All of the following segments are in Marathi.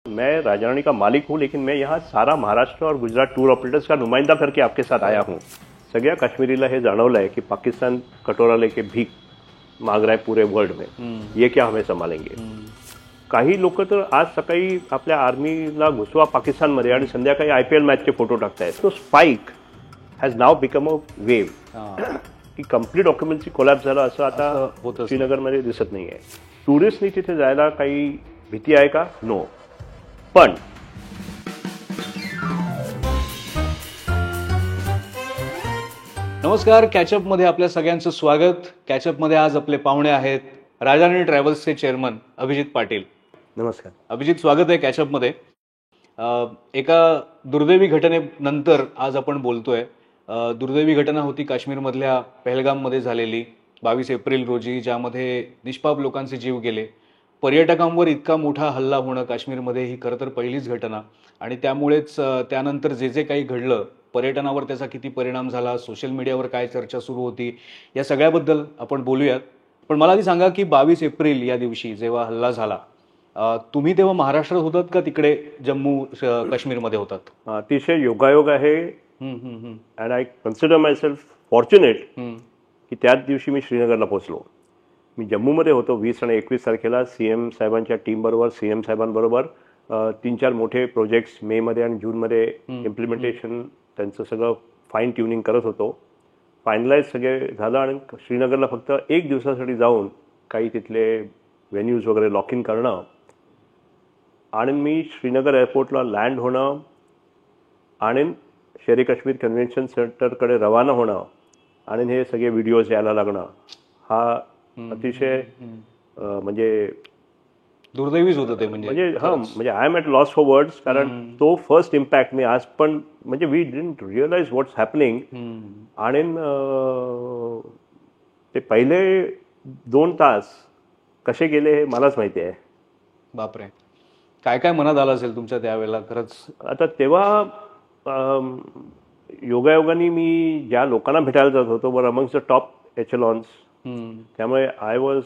मैं राजा रानी का मालिक हूं, लेकिन मैं यहाँ सारा महाराष्ट्र और गुजरात टूर ऑपरेटर्स का नुमाइंदा करके आपके साथ आया हूं. सगळ्या काश्मीरीला हे जाणवलंय की पाकिस्तान कटोरा लेके भीक माग रहा है पूरे वर्ल्ड में. ये क्या हमें संभालेंगे. काही लोक तर आज सकाळी आपल्या आर्मीला घुसवा पाकिस्तानमध्ये आणि संध्याकाळी IPL मॅचचे फोटो टाकतायत. तो spike has now become a wave की कंप्लीट ऑक्युपन्सी कोलॅप्स झाला असं आता श्रीनगरमध्ये दिसत नाही आहे. टुरिस्टनी तिथे जायला काही भीती आहे का? नो. पण नमस्कार, कॅचअपमध्ये आपल्या सगळ्यांचं स्वागत. कॅचअपमध्ये आज आपले पाहुणे आहेत राजा राणी ट्रॅव्हल्सचे चेअरमन अभिजित पाटील. नमस्कार अभिजित, स्वागत आहे कॅचअपमध्ये. एका दुर्दैवी घटनेनंतर आज आपण बोलतोय. दुर्दैवी घटना होती काश्मीरमधल्या पहलगाममध्ये झालेली 22 एप्रिल रोजी, ज्यामध्ये निष्पाप लोकांचे जीव गेले. पर्यटकांवर इतका मोठा हल्ला होणं काश्मीरमध्ये ही खरं तर पहिलीच घटना, आणि त्यामुळेच त्यानंतर जे जे काही घडलं, पर्यटनावर त्याचा किती परिणाम झाला, सोशल मीडियावर काय चर्चा सुरू होती, या सगळ्याबद्दल आपण बोलूयात. पण मला आधी सांगा की 22 एप्रिल या दिवशी जेव्हा हल्ला झाला, तुम्ही तेव्हा महाराष्ट्रात होतात का तिकडे जम्मू काश्मीरमध्ये होतात? अतिशय योगायोग आहे. And I consider my self fortunate की त्याच दिवशी मी श्रीनगरला पोहोचलो. मी जम्मूमध्ये होतो 20 आणि 21 तारखेला CM साहेबांच्या टीमबरोबर, CM साहेबांबरोबर 3-4 मोठे प्रोजेक्ट्स मेमध्ये आणि जूनमध्ये इम्प्लिमेंटेशन त्यांचं सगळं फाईन ट्युनिंग करत होतो. फायनलाइज सगळे झालं आणि श्रीनगरला फक्त एक दिवसासाठी जाऊन काही तिथले व्हेन्यूज वगैरे लॉक इन करणं आणि मी श्रीनगर एअरपोर्टला लँड होणं आणि शेर काश्मीर कन्व्हेन्शन सेंटरकडे रवाना होणं आणि हे सगळे व्हिडिओज यायला लागणं हा अतिशय म्हणजे दुर्दैवीच होतं ते. म्हणजे I am at loss for words. कारण तो फर्स्ट इम्पॅक्ट मी आज पण म्हणजे we didn't realise what's happening. आणि ते पहिले 2 तास कसे गेले हे मलाच माहिती आहे. बापरे, काय काय मनात आलं असेल तुमच्या त्यावेळेला खरंच. आता तेव्हा योगायोगाने मी ज्या लोकांना भेटायला जात होतो वर अमंग्स द टॉप एचलॉन्स, त्यामुळे I was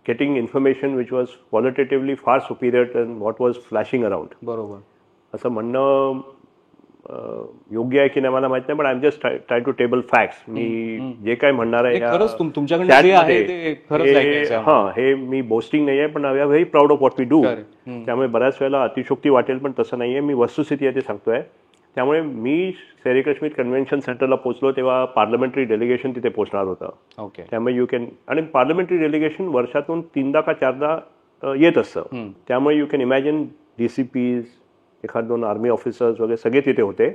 getting information which was qualitatively far superior than what was flashing around. बरोबर. असं म्हणणं योग्य आहे की नाही मला माहित नाही, पण I am just try to table facts. मी जे काय म्हणणार आहे हे मी बोस्टिंग नाही आहे, पण I are very proud of what we do. त्यामुळे बऱ्याच वेळेला अतिशोक्ती वाटेल, पण तसं नाही आहे. मी वस्तुस्थिती आहे ते सांगतोय. त्यामुळे मी शेर काश्मीर कन्व्हेन्शन सेंटरला पोहोचलो तेव्हा पार्लमेंटरी डेलिगेशन तिथे पोहोचणार होतं. त्यामुळे यू कॅन, आणि पार्लमेंटरी डेलिगेशन वर्षातून 3दा का 4दा येत असतं. त्यामुळे यू कॅन इमॅजिन DCPs, एखाद 2 आर्मी ऑफिसर्स वगैरे सगळे तिथे होते.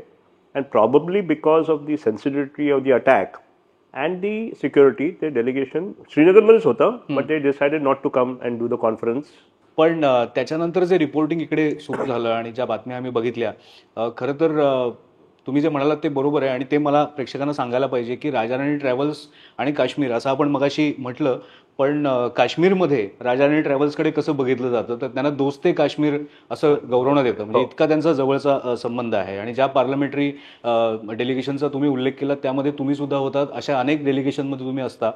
And probably because of the sensitivity of the attack and the security ते डेलिगेशन श्रीनगरमध्येच होतं, but they decided not to come and do the conference. पण त्याच्यानंतर जे रिपोर्टिंग इकडे सुरू झालं आणि ज्या बातम्या आम्ही बघितल्या, खरं तर तुम्ही जे म्हणालात ते बरोबर आहे. आणि ते मला प्रेक्षकांना सांगायला पाहिजे की राजा राणी ट्रॅव्हल्स आणि काश्मीर असं आपण मगाशी म्हटलं, पण काश्मीरमध्ये राजा राणी ट्रॅव्हल्सकडे कसं बघितलं जातं तर त्यांना दोस्ते काश्मीर असं गौरवण्यात येतं. म्हणजे इतका त्यांचा जवळचा संबंध आहे. आणि ज्या पार्लमेंटरी डेलिगेशनचा तुम्ही उल्लेख केला त्यामध्ये तुम्ही सुद्धा होतात, अशा अनेक डेलिगेशनमध्ये तुम्ही असता.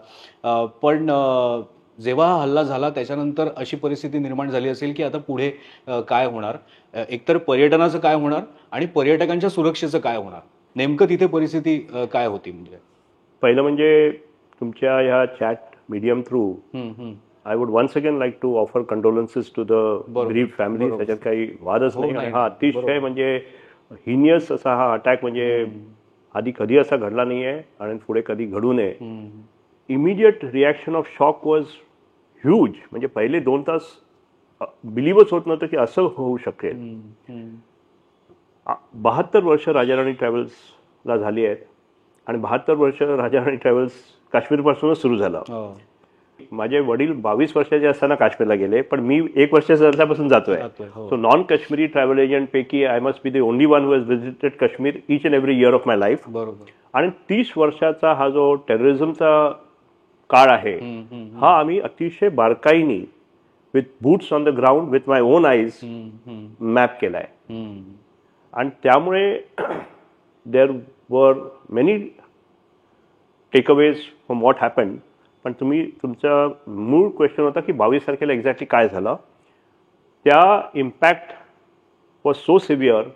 पण जेव्हा हा हल्ला झाला त्याच्यानंतर अशी परिस्थिती निर्माण झाली असेल की आता पुढे काय होणार, एकतर पर्यटनाचं काय होणार आणि पर्यटकांच्या सुरक्षेचं काय होणार, नेमकं तिथे परिस्थिती काय होती? म्हणजे पहिलं म्हणजे तुमच्या ह्या chat medium through I would once again like to offer condolences to the grieved family. त्याच्यात काही वादच नाही. हा अतिशय म्हणजे हिनियस असा हा अटॅक म्हणजे आधी कधी असा घडला नाही आहे आणि पुढे कधी घडू नये. Immediate reaction of shock was huge. म्हणजे पहिले 2 तास बिलीव्हच होत नव्हतं की असं होऊ शकेल. 72 वर्ष राजा राणी ट्रॅव्हल्सला झाली आहेत आणि 72 वर्ष राजा राणी ट्रॅव्हल्स काश्मीरपासूनच सुरू झालं. माझे वडील 22 वर्षाचे असताना काश्मीरला गेले, पण मी 1 वर्षाचा असल्यापासून जातोय. So non Kashmiri travel agent पैकी I must be the only one who has visited Kashmir each and every year of my life. आणि 30 वर्षाचा हा जो टेररिझमचा काळ आहे हा आम्ही अतिशय बारकाईने with boots on the ground with my own eyes map केलाय. आणि त्यामुळे there were many takeaways from what happened. पण तुम्ही तुमचा मूळ क्वेश्चन होता की 22 तारखेला एक्झॅक्टली काय झालं. त्या impact was so severe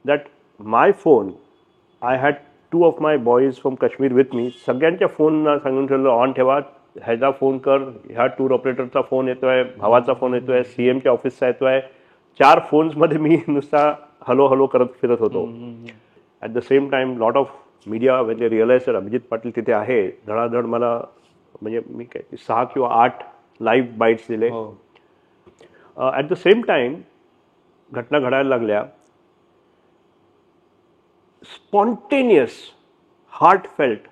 that my phone, I had 2 of my boys from Kashmir with me. सगळ्यांच्या फोनला सांगून ठेवलं ऑन ठेवा, ह्याचा फोन कर, ह्या टूर ऑपरेटरचा फोन येतोय, भावाचा फोन येतोय, CMच्या ऑफिसचा येतोय. 4 फोन्समध्ये मी नुसता हलो हलो करत फिरत होतो. At the same time lot of media when they realise Abhijit Patil तिथे आहे, धडाधड मला म्हणजे मी काय 6 किंवा 8 लाईव्ह बाईट्स दिले. ॲट द सेम टाइम घटना घडायला लागल्या. Spontaneous, heartfelt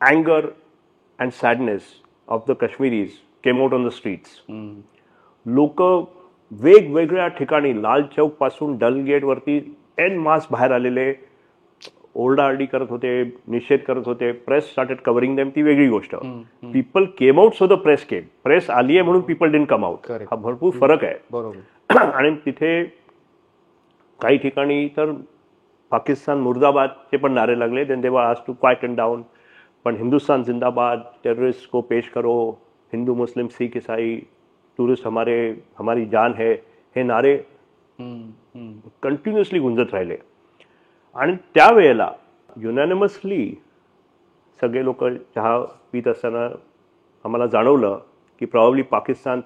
anger and sadness of the Kashmiris came out on the streets. लोक वेगवेगळ्या ठिकाणी लाल चौक पासून डल गेट वरती एन मास बाहेर आलेले, ओरडाआरडी करत होते, निषेध करत होते. प्रेस स्टार्टेड कव्हरिंग देम, ती वेगळी गोष्ट. People came out, so the press came. Press आली आहे म्हणून पीपल डिडंट कम आउट. हा भरपूर फरक आहे. बरोबर. आणि तिथे काही ठिकाणी तर पाकिस्तान मुर्दाबादचे पण नारे लागले. Then they were asked to quieten down. पण हिंदुस्तान जिंदाबाद, टेररिस्ट को पेश करो, हिंदू मुस्लिम सिख ईसाई, टूरिस्ट हमारी जान है, हे नारे कंटिन्युअसली गुंजत राहिले. आणि त्यावेळेला युनॅनिमसली सगळे लोक चहा पित असताना आम्हाला जाणवलं की probably Pakistan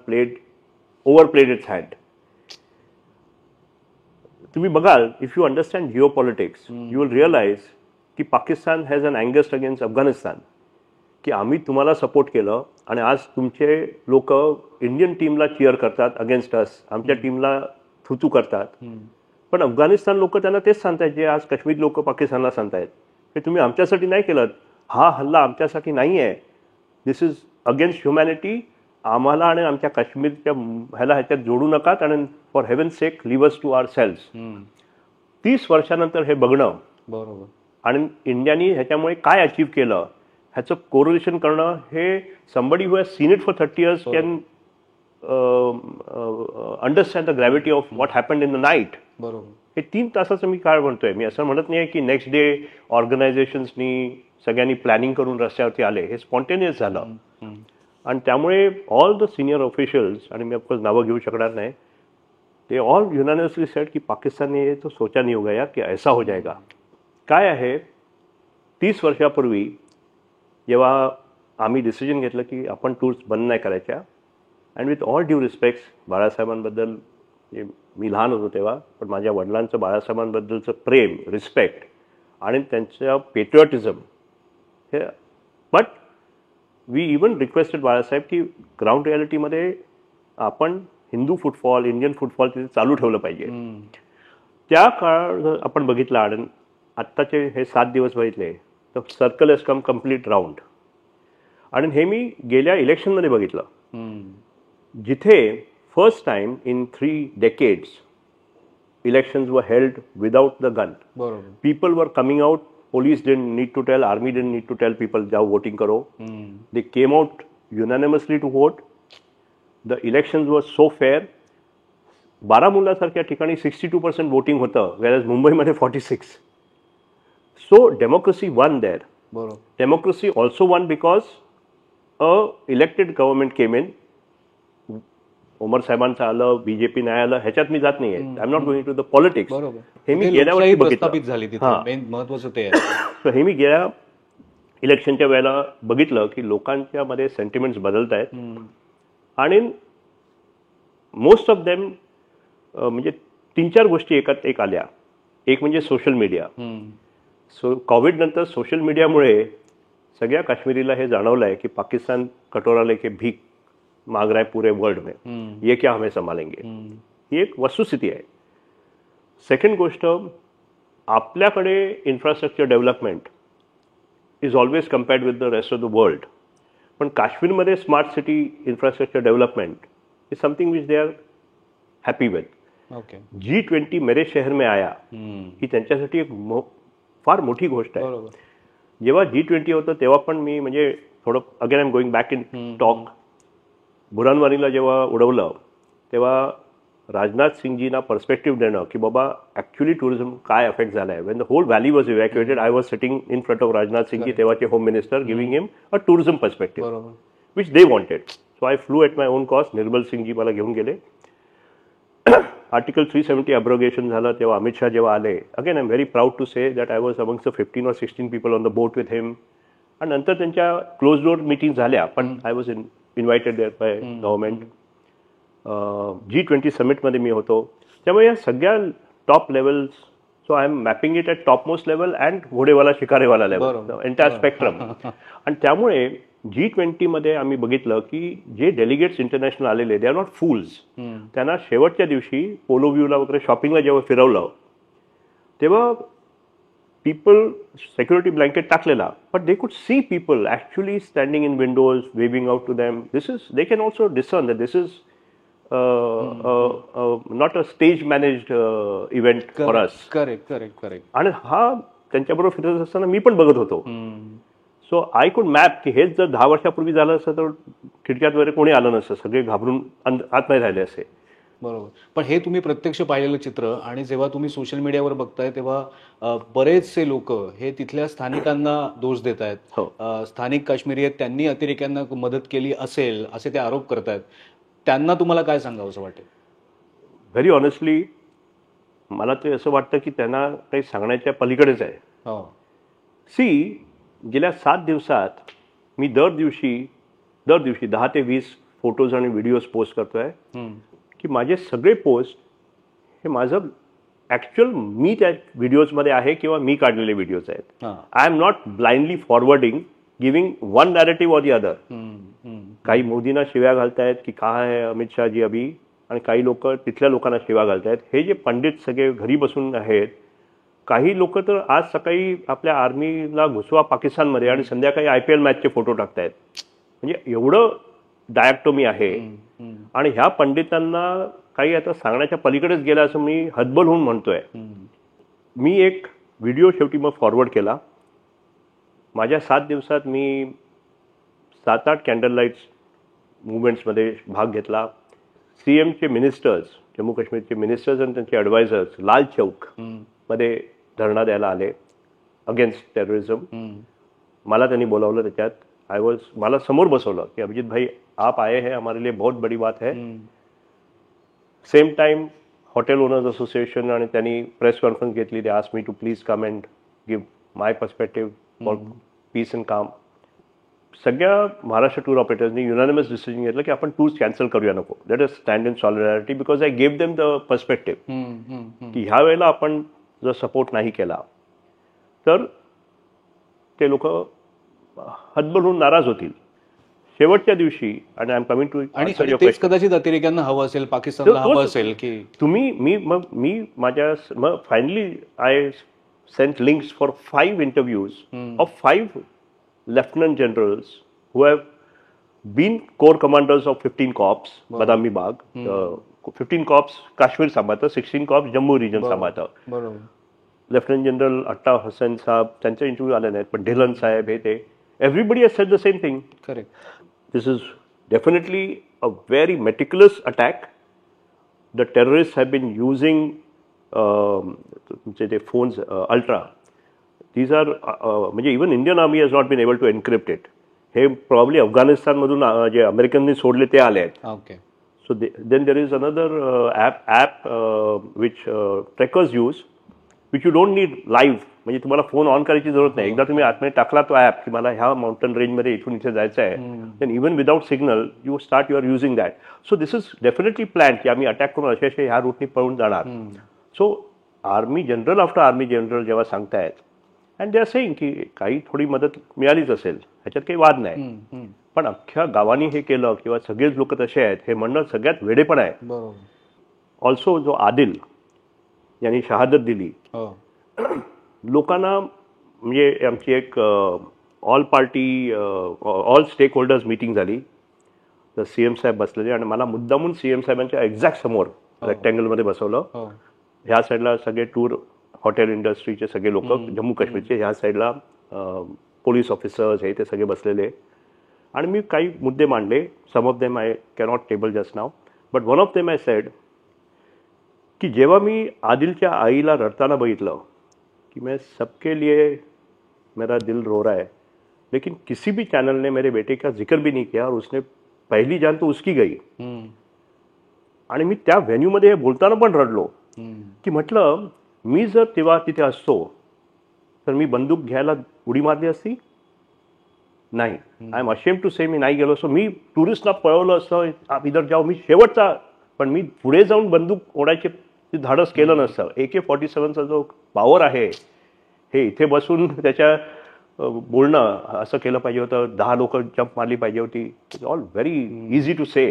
overplayed its hand. तुम्ही बघाल, if you understand geopolitics, you will realise की Pakistan has an angst against Afghanistan, की आम्ही तुम्हाला सपोर्ट केलं आणि आज तुमचे लोक इंडियन टीमला चिअर करतात अगेन्स्ट अस, आमच्या टीमला थुतू करतात. पण अफगाणिस्तान लोक त्यांना तेच सांगतायत जे आज काश्मीर लोक पाकिस्तानला सांगतायत, हे तुम्ही आमच्यासाठी नाही केलं, हा हल्ला आमच्यासाठी नाही आहे, दिस इज अगेन्स्ट ह्युमॅनिटी, आम्हाला आणि आमच्या काश्मीरच्या ह्याच्यात जोडू नका, आणि for heaven sake leave us to ourselves. 30 वर्षानंतर हे बघणं, बरोबर, आणि इंडियानी ह्याच्यामुळे काय अचीव्ह केलं ह्याचं कोरिलेशन करणं, हे somebody who has seen it for 30 years can understand the gravity of what happened in the night. बरोबर. हे 3 तासाचं मी काय म्हणतोय, मी असं म्हणत नाही की नेक्स्ट डे ऑर्गनायझेशन्सनी सगळ्यांनी प्लॅनिंग करून रस्त्यावरती आले, हे स्पॉन्टेनियस झालं. आणि त्यामुळे ऑल द सिनियर ऑफिशियल्स, आणि मी ऑफकोर्स नावं घेऊ शकणार नाही, ते ऑल युनानिमसली सेड की पाकिस्तान ने तो सोचा नहीं होगा यार की ऐसा हो जाएगा. काय आहे, 30 वर्षापूर्वी जेव्हा आम्ही डिसिजन घेतलं की आपण टूर्स बंद नाही करायच्या, and with all due respects बाळासाहेबांबद्दल, मी लहान होतो तेव्हा, पण माझ्या वडिलांचं बाळासाहेबांबद्दलचं प्रेम, रिस्पेक्ट आणि त्यांचं पेट्रिऑटिझम हे, but we even requested Balasaheb की ग्राउंड रियालिटीमध्ये आपण हिंदू फुटबॉल, इंडियन फुटबॉल तिथे चालू ठेवलं पाहिजे. त्या काळात आपण बघितलं, आणि आत्ताचे हे 7 दिवस बघितले तर circle has come complete round. आणि हे मी गेल्या इलेक्शनमध्ये बघितलं, जिथे first time in 3 decades elections were held without the gun. People were coming out, police didn't need to tell, army didn't need to tell people जाओ voting करो. They came out unanimously to vote. The elections were so fair. Baramulla सारख्या ठिकाणी 62% voting होतं, whereas मुंबईमध्ये 46. So democracy won there. Democracy also won because a elected government came in. उमर साहेबांचं आलं, बीजेपी नाही आलं, ह्याच्यात मी जात नाहीये. I am not going to the politics. हे मी गेल्या वर्षी बघितलं. महत्वाचं ते आहे. हे मी गेल्या इलेक्शनच्या वेळेला बघितलं की लोकांच्या मध्ये सेंटिमेंट्स बदलत आहेत, आणि मोस्ट ऑफ देम म्हणजे 3-4 गोष्टी एकात एक आल्या. एक म्हणजे सोशल मीडिया. कोविड नंतर सोशल मीडियामुळे सगळ्या काश्मीरीला हे जाणवलं आहे की पाकिस्तान कटोरा लेके भीक मांग रहा है पूरे वर्ल्ड में, ये क्या हमें संभालेंगे, ही एक वस्तुस्थिती आहे. सेकंड गोष्ट, आपल्याकडे infrastructure development is always compared with the rest of the world, पण काश्मीरमध्ये smart city infrastructure development is something which they are happy with. G20 मेरे शहर में आया ही त्यांच्यासाठी एक फार मोठी गोष्ट आहे. जेव्हा G20 होतं तेव्हा पण मी म्हणजे थोडं again I am going back in talk, बुरानवानीला जेव्हा उडवलं तेव्हा राजनाथ सिंगजींना पर्स्पेक्टिव्ह देणं की बाबा ॲक्च्युली टुरिझम काय अफेक्ट झाला आहे. When the whole valley was evacuated, I was sitting in front of Rajnath Singhji, तेव्हाचे home minister, giving him a tourism perspective which they wanted. So I flew at my own cost. Nirmal Singhji मला घेऊन गेले. आर्टिकल 370 अब्रोगेशन झालं तेव्हा अमित शाह जेव्हा आले, again I am very proud to say that I was amongst the 15 or 16 people on the boat with him. आणि नंतर त्यांच्या क्लोज डोअर मीटिंग झाल्या, पण I was invited there by government. G20 समिटमध्ये मी होतो. त्यामुळे या सगळ्या top levels, so I am mapping it at top most level and ghodewala shikarewala level, entire spectrum. आणि त्यामुळे G20 मध्ये आम्ही बघितलं की जे डेलिगेट्स इंटरनॅशनल आलेले, दे आर नॉट फूल्स. त्यांना शेवटच्या दिवशी पोलो व्ह्यूला वगैरे शॉपिंगला जेव्हा फिरवलं तेव्हा पीपल सेक्युरिटी ब्लँकेट टाकलेला, but they could see people actually standing in windows, waving out to them. This is, they can also discern that this is not a stage managed event for us. Correct correct correct. आणि हा त्यांच्याबरोबर फिरत असताना मी पण बघत होतो. सो आय कुड मॅप की हेच जर 10 वर्षापूर्वी झालं असतं तर खिडक्यात वगैरे कोणी आलं नसतं, सगळे घाबरून आतमध्ये राहिले असे. बरोबर. पण हे तुम्ही प्रत्यक्ष पाहिलेलं चित्र, आणि जेव्हा तुम्ही सोशल मीडियावर बघताय तेव्हा बरेचसे लोक हे तिथल्या स्थानिकांना दोष देत आहेत. हो. स्थानिक काश्मीरी आहेत, त्यांनी अतिरेक्यांना मदत केली असेल असे ते आरोप करतायत. त्यांना तुम्हाला काय सांगावं असं वाटेल? व्हेरी ऑनेस्टली मला ते असं वाटतं की त्यांना काही सांगण्याच्या पलीकडेच आहे. सी, गेल्या 7 दिवसात मी दर दिवशी 10 ते 20 फोटोज आणि व्हिडिओज पोस्ट करतोय की माझे सगळे पोस्ट हे माझं ॲक्च्युअल मी त्या व्हिडिओजमध्ये आहे किंवा मी काढलेले व्हिडिओज आहेत. I am not blindly forwarding, giving one narrative or the other. काही मोदींना शिव्या घालतायत की काय आहे अमित शहाजी अभी, आणि काही लोक तिथल्या लोकांना शिव्या घालतायत. हे जे पंडित सगळे घरी बसून आहेत, काही लोक तर आज सकाळी आपल्या आर्मीला घुसवा पाकिस्तानमध्ये आणि संध्याकाळी IPL मॅचचे फोटो टाकतायत. म्हणजे एवढं डायक्टोमी आहे. आणि ह्या पंडितांना काही आता सांगण्याच्या पलीकडेच गेला असं मी हतबल होऊन म्हणतोय. मी एक व्हिडिओ शेवटी मग फॉरवर्ड केला. माझ्या 7 दिवसात मी 7-8 कॅन्डल लाईट्स मुवमेंट्समध्ये भाग घेतला. CMचे मिनिस्टर्स, जम्मू काश्मीरचे मिनिस्टर्स आणि त्यांचे ॲडवायझर्स लाल चौक मध्ये धरणा द्यायला आले अगेन्स्ट टेररिझम. मला त्यांनी बोलावलं. त्याच्यात मला समोर बसवलं की अभिजित भाई आप आए हैं, हमारे लिए बहुत बड़ी बात है. Same time hotel owners association आणि त्यांनी प्रेस कॉन्फरन्स घेतली. They asked me to please come and give my perspective for peace and calm. सगळ्या महाराष्ट्र टूर ऑपरेटर्सनी युनानिमस डिसिजन घेतलं की आपण टूर्स कॅन्सल करूया नको. Let us stand in solidarity because I gave them the perspective की ह्या वेळेला आपण जर सपोर्ट नाही केला तर ते लोक हतबल होऊन नाराज होतील. शेवटच्या दिवशी, आणि आय एम कमिंग टू, आणि तेच कदाचित अतिरेक्यांना हवं असेल, पाकिस्तानला हवं असेल की तुम्ही मी माझ्या मग finally I sent links for 5 interviews of 5 lieutenant generals who have been corps commanders of 15 corps Badami Bagh. 15 corps Kashmir सांभाळतं, 16 कॉप्स जम्मू रिजन सांभाळतं. बरोबर. लेफ्टनंट जनरल अट्टा हसन साहेब, त्यांचे इंटरव्ह्यू आले नाहीत, पण ढिलन साहेब हे ते, everybody has said the same thing. Correct. This is definitely a very meticulous attack. The terrorists have been using the phones, Ultra. These are, even Indian Army has not been able to encrypt it. हे probably अफगाणिस्तानमधून जे अमेरिकननी सोडले ते आले आहेत. Okay. So then there is another app which trackers use, which you don't need live. म्हणजे तुम्हाला फोन ऑन करायची जरूरत नाही. एकदा तुम्ही आतमध्ये टाकला तो ॲप की मला ह्या माउंटन रेंजमध्ये इथून इथे जायचं आहे, then even without signal you are using that. So this is definitely plan की आम्ही अटॅक करून असे ह्या रूटनी पळून जाणार. So army general after army general जेव्हा सांगतायत अँड दे आर सेईंग की काही थोडी मदत मिळालीच असेल, ह्याच्यात काही वाद नाही, पण अख्ख्या गावानी हे केलं किंवा सगळेच लोक तसे आहेत हे म्हणणं सगळ्यात वेडेपण आहे. ऑल्सो जो आदिल यांनी शहादत दिली, लोकांना म्हणजे आमची एक all party all stakeholders meeting झाली. तर CM साहेब बसलेले आणि मला मुद्दामून CM साहेबांच्या एक्झॅक्ट समोर रेक्टँगलमध्ये बसवलं. ह्या साईडला सगळे टूर हॉटेल इंडस्ट्रीचे सगळे लोक, जम्मू काश्मीरचे, ह्या साईडला पोलीस ऑफिसर्स हे ते सगळे बसलेले. आणि मी काही मुद्दे मांडले. Some of them I cannot table just now, but one of them I said की जेव्हा मी आदिलच्या आईला रडताना बघितलं कि मैं सबके लिए मेरा दिल रो रहा है, लेकिन किसी भी चैनल ने मेरे बेटे का जिक्र भी नहीं किया और उसने पहली जान तो उसकी गई. आणि मी त्या व्हेन्यूमध्ये बोलताना पण रडलो की म्हटलं मी जर तेव्हा तिथे असतो तर मी बंदूक घ्यायला उडी मारली असती नाही. आय एम अशेम टू से मी नाही गेलो असतो. मी टुरिस्टला पळवलं असतं आप इधर जाऊ मी शेवटचा, पण मी पुढे जाऊन बंदूक ओढायचे धाडस केलं नसतं. AK-47चा जो पॉवर आहे हे इथे बसून त्याच्या बोलणं असं केलं पाहिजे होतं. 10 लोक जंप मारली पाहिजे होती. It's all very easy to say.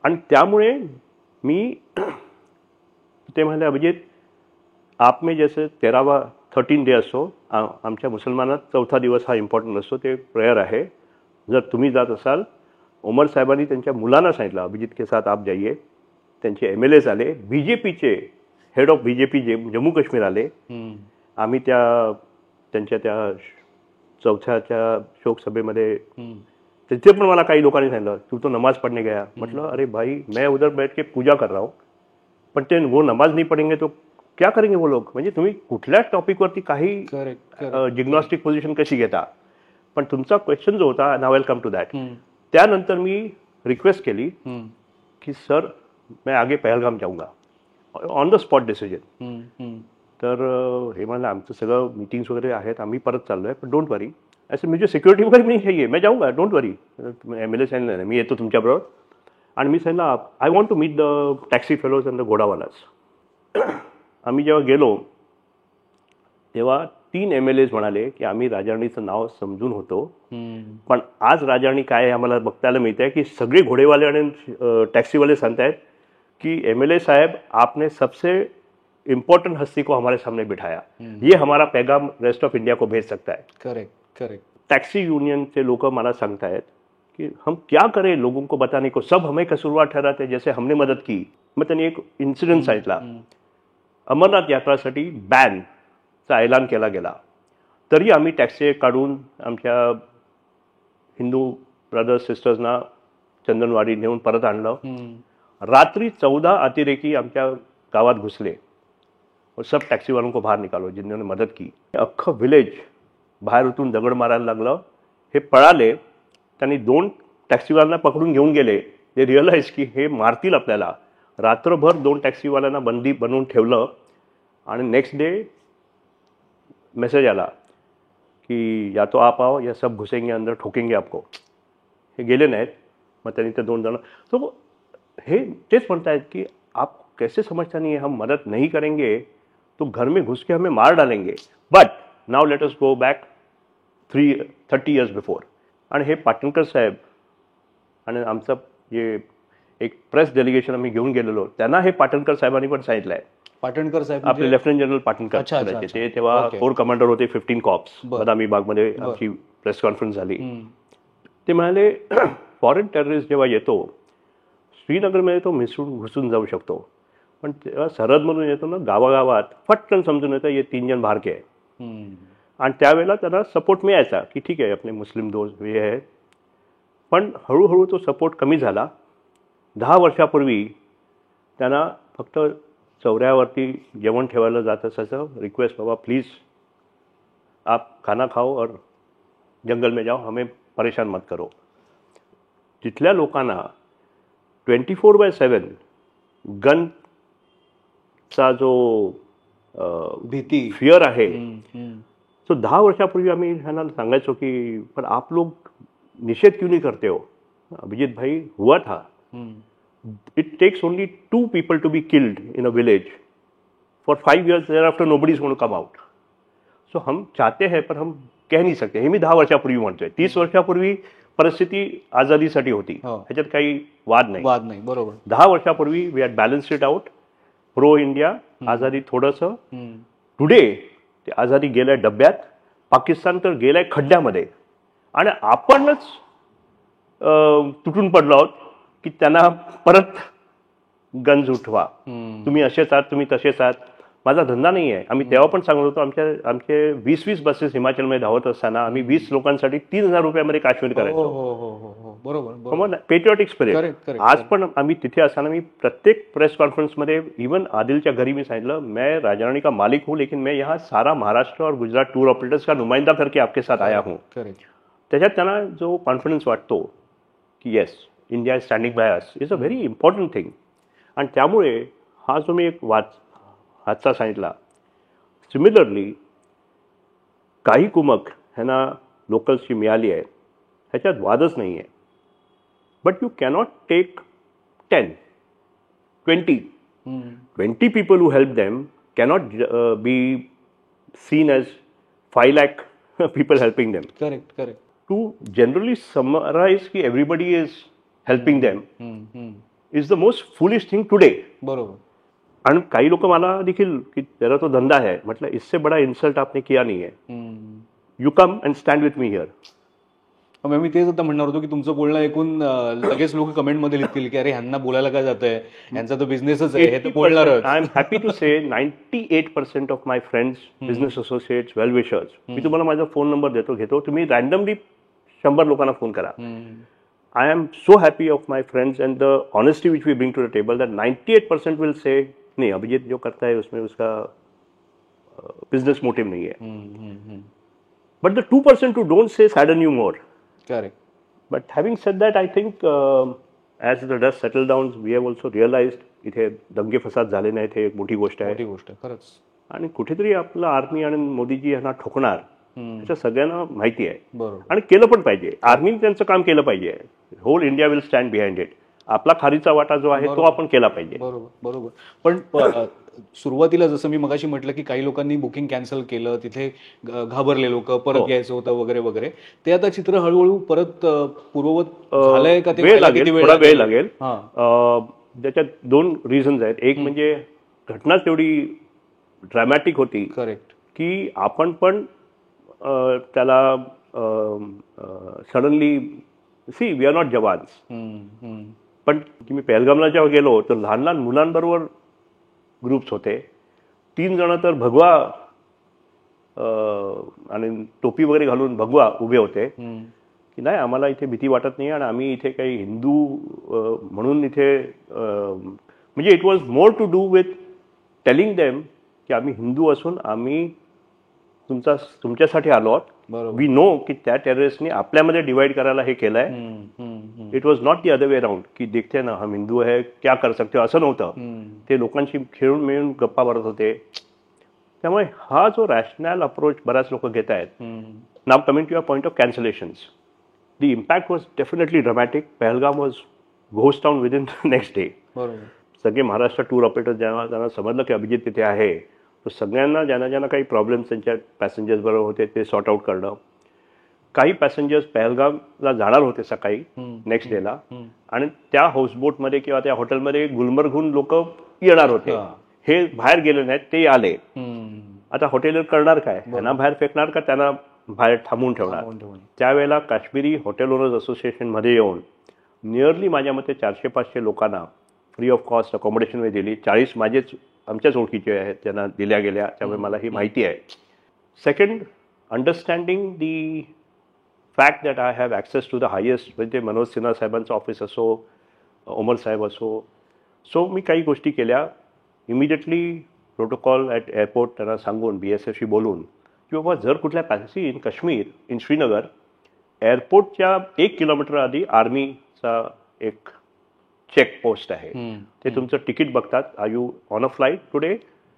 आणि त्यामुळे मी ते म्हणाले अभिजित आप में जैसे 13 डे असतो आमच्या मुसलमानात 4था दिवस हा इम्पॉर्टंट असतो, ते प्रेयर आहे. जर तुम्ही जात असाल, उमर साहेबांनी त्यांच्या मुलांना सांगितलं अभिजित के साथ आप जाइए. त्यांचे MLAs आले, BJPचे head of BJP Jammu Kashmir आले. आम्ही त्यांच्या त्या 4थ्या शोकसभेमध्ये तिथे पण मला काही लोकांनी सांगितलं तू तो नमाज पढ़ने गया. म्हटलं अरे भाई मैं उधर बैठ के पूजा कर रहा हूँ, पण ते वो नमाज नहीं पढ़ेंगे तो क्या करेंगे वो लोग. म्हणजे तुम्ही कुठल्या टॉपिकवरती काही जिग्नॉस्टिक पोझिशन कशी घेता. पण तुमचा क्वेश्चन जो होता now will come to that. त्यानंतर मी रिक्वेस्ट केली की सर मैं आगे पहलगाम जाऊंगा ऑन द स्पॉट डिसिजन. तर हे म्हणलं आमचं सगळं मीटिंग्स वगैरे आहेत, आम्ही परत चाललोय, पण डोंट वरी ऐसे मुझे सिक्युरिटी वगैरे नहीं चाहिए, मैं जाऊंगा डोंट वरी. MLA सांगितलं मी येतो तुमच्याबरोबर. आणि मी सांगितलं I want to meet the taxi fellows and the ghodawalas. आम्ही जेव्हा गेलो तेव्हा 3 MLAs म्हणाले की आम्ही राजाराणीचं नाव समजून होतो, पण आज राजाराणी काय आहे आम्हाला बघतायला मिळत आहे की सगळे घोडेवाले आणि टॅक्सीवाले सांगतायत कि MLA साहब आपने सबसे इम्पोर्टेंट हस्ती को हमारे सामने बिठाया, ये हमारा पैगाम रेस्ट ऑफ इंडिया को भेज सकता है. Correct correct. टॅक्सी यूनियनचे लोक मला सांगतायत कि हम क्या करें लोगों को बताने को, सब हमें कसूरवार ठहराते जैसे हमने मदत की. मग त्यांनी एक इन्सिडेंट सांगितला. अमरनाथ यात्रासाठी बॅनचा ऐलान केला गेला तरी आम्ही टॅक्सी काढून आमच्या हिंदू ब्रदर्स सिस्टर्सना चंदनवाडी नेऊन परत आणलं. रात्री 14 अतिरेकी आमच्या गावात घुसले और सब टॅक्सी वालों को बाहर निकालो जिन्होंने मदत की. अख्खं विलेज बाहेर उतरून दगड मारायला लागलं. हे पळाले. त्यांनी 2 टॅक्सीवाल्यांना पकडून घेऊन गेले. ते रिअलाइज की हे मारतील आपल्याला. रात्रभर 2 टॅक्सीवाल्यांना बंदी बनवून ठेवलं आणि नेक्स्ट डे मेसेज आला की या तो आप आओ या सब घुसेंगे अंदर ठोकेंगे आपको. हे गेले नाहीत. मग त्यांनी ते 2 जण तो हे तेच म्हणतायत की आप कैसे समझता नहीं है, हम मदद नहीं करेंगे तो घर में घुस के हमें मार डालेंगे. But now let us go back 30 years before. आणि हे पाटणकर साहेब आणि आमचं जे एक प्रेस डेलिगेशन आम्ही घेऊन गेलेलो त्यांना हे पाटणकर साहेबांनी पण सांगितलं आहे. पाटणकर साहेब आपले लेफ्टनंट जनरल पाटणकर ते तेव्हा कोर कमांडर होते 15 कॉप्स. बदामी बागमध्ये आमची प्रेस कॉन्फरन्स झाली. ते म्हणाले फॉरेन टेररिस्ट जेव्हा येतो श्रीनगरमध्ये तो मिसळून घुसून जाऊ शकतो, पण तेव्हा सरहदमधून येतो ना गावागावात फटकन समजून येतं ये 3 जण बाहर के आहे. आणि त्यावेळेला त्यांना सपोर्ट मिळायचा की ठीक आहे आपले मुस्लिम दोस्त हे आहे. पण हळूहळू तो सपोर्ट कमी झाला. 10 वर्षापूर्वी त्यांना फक्त चौऱ्यावरती जेवण ठेवायला जात असायचं. रिक्वेस्ट बाबा प्लीज आप खाना खाओ और जंगल में जाओ, हमें परेशान मत करो. तिथल्या लोकांना 24/7 गनचा जो भीती फिअर आहे. सो 10 वर्षापूर्वी आम्ही ह्यांना सांगायचो की पण आप लोग निषेध क्यों नहीं करते हो. अभिजीत भाई हुआ था. It takes only 2 people to be killed in a village. For 5 years thereafter nobody is going to come out. So हम चाहते हैं पर हम कह नहीं सकते. हे मी 10 वर्षापूर्वी म्हणतोय. 30 वर्षापूर्वी परिस्थिती आझादीसाठी होती. ह्याच्यात काही वाद नाही. बरोबर. 10 वर्षापूर्वी we had balanced it out. Pro India azadi थोडंसं. टुडे ते आझादी गेलाय डब्यात. पाकिस्तान तर गेलाय खड्ड्यामध्ये. आणि आपणच तुटून पडलो आहोत की त्यांना परत गन्स उठवा. तुम्ही असेच आहात, तुम्ही तसेच आहात. माझा धंदा नाही आहे. आम्ही तेव्हा पण सांगत होतो आमचे 20 बसेस हिमाचलमध्ये धावत असताना आम्ही 20 लोकांसाठी 3000 रुपयामध्ये काश्मीर करायचो. बरोबर. पेट्रिऑटिक स्पिरिट. आज पण आम्ही तिथे असताना मी प्रत्येक प्रेस कॉन्फ्रेन्समध्ये इवन आदिलच्या घरी मी सांगितलं मैं राजाराणी का मालिक हूँ लेकिन मैं यहाँ सारा महाराष्ट्र और गुजरात टूर ऑपरेटर्स का नुमाइंदा करके आपके साथ आया हूँ. त्याच्यात त्यांना जो कॉन्फिडन्स वाटतो की yes India is standing by us is a very important thing. आणि त्यामुळे हा जो मी एक हादसा सांगितला, सिमिलरली काही कुमक ह्यांना लोकल्सची मिळाली आहे, ह्याच्यात वादच नाही आहे. But you cannot take 10, 20 people who help them cannot be seen as 5 lakh people helping them. Correct. To generally summarize ki everybody is helping them is the most foolish thing today. बरोबर. आणि काही लोक मला देखील की त्याला तो धंदा है, म्हटलं इससे बड़ा इन्सल्ट आपने किया नहीं है. You come and stand with me here. मी तेच आता म्हणणार होतो की तुमचं बोलणं ऐकून लगेच लोक कमेंटमध्ये लिहितील की अरे ह्यांना बोलायला काय जातंय, ह्यांचा तो बिझनेसच आहे, हे तर बोलणारच. I am happy to say 98% of my friends, business associates, well wishers, मी तुम्हाला माझा फोन नंबर घेतो, तुम्ही रॅन्डमली 100 लोकांना फोन करा. I am so happy of my friends and the honesty which we bring to the table that 98% will say नहीं, अभिजीत जो करता है उसमें उसका बिजनेस मोटिव नहीं है. But the 2% who don't say sadden you more. Correct. But having said that, I think as the dust settled down, we have also realized इथे दंगे फसाद झाले नाहीत, हे एक मोठी गोष्ट आहे. खरंच. आणि कुठेतरी आपलं आर्मी आणि मोदीजी यांना ठोकणार ह्याच्या सगळ्यांना माहिती आहे. बरोबर. आणि केलं पण पाहिजे. आर्मीने त्यांचं काम केलं पाहिजे. Whole India will stand behind it. आपला खारीचा वाटा जो आहे तो आपण केला पाहिजे. बरोबर. पण सुरुवातीला जसं मी मगाशी म्हटलं की काही लोकांनी बुकिंग कॅन्सल केलं, तिथे घाबरले लोक, परत यायचं होतं वगैरे वगैरे, ते आता चित्र हळूहळू परत पूर्ववत झालंय का? ते वेळ लागेल, थोडा वेळ लागेल. त्याच्यात 2 रिझन्स आहेत. एक म्हणजे घटनाच तेवढी ड्रॅमॅटिक होती. करेक्ट. की आपण पण त्याला suddenly we are not jawans. पण मी पहलगामला जेव्हा गेलो तर लहान लहान मुलांबरोबर ग्रुप्स होते. 3 जण तर भगवा आणि टोपी वगैरे घालून भगवा उभे होते की नाही आम्हाला इथे भीती वाटत नाही आणि आम्ही इथे काही हिंदू म्हणून इथे म्हणजे it was more to do with telling them की आम्ही हिंदू असून आम्ही तुमच्यासाठी आलो आहोत. वी नो की त्या टेररिस्टनी आपल्यामध्ये डिवाइड करायला हे केलंय. It was not the other way round की देखते ना हम हिंदू है क्या कर सकते हो, असं नव्हतं. ते लोकांशी खेळून मिळून गप्पा मारत होते. त्यामुळे हा जो रॅशनल अप्रोच बऱ्याच लोक घेत आहेत. Now coming to your point of cancellations, the impact was definitely dramatic. Pahalgam was ghost town within the next day. सगळे महाराष्ट्र टूर ऑपरेटर ज्यांना समजलं की अभिजित तिथे आहे, तर सगळ्यांना ज्यांना काही प्रॉब्लेम्स त्यांच्या पॅसेंजर्स बरोबर होते ते सॉर्ट आउट करणं. काही पॅसेंजर्स पहलगामला जाणार होते सकाळी नेक्स्ट डेला, आणि त्या हाऊसबोटमध्ये किंवा त्या हॉटेलमध्ये गुलमर्गहून लोक येणार होते. हे बाहेर गेले नाहीत, ते आले. आता हॉटेलवर करणार काय? त्यांना बाहेर फेकणार का त्यांना बाहेर थांबवून ठेवणार? त्यावेळेला काश्मीरी हॉटेल ओनर्स असोसिएशनमध्ये येऊन नियरली माझ्या मते 400-500 लोकांना फ्री ऑफ कॉस्ट अकोमोडेशन दिली. 40 माझेच आमच्याच ओळखीचे आहेत त्यांना दिल्या गेल्या, त्यामुळे मला ही माहिती आहे. Second, understanding the fact that I have access to the highest, म्हणजे मनोज सिन्हा साहेबांचं ऑफिस असो, ओमर साहेब असो. सो मी काही गोष्टी केल्या. इमिडिएटली प्रोटोकॉल ॲट एअरपोर्ट त्यांना सांगून BSFशी बोलून की बाबा जर कुठल्या passenger in Kashmir, in Srinagar, एअरपोर्टच्या 1 किलोमीटर आधी आर्मीचा एक चेक पोस्ट आहे. ते तुमचं तिकीट बघतात, are you on a flight today,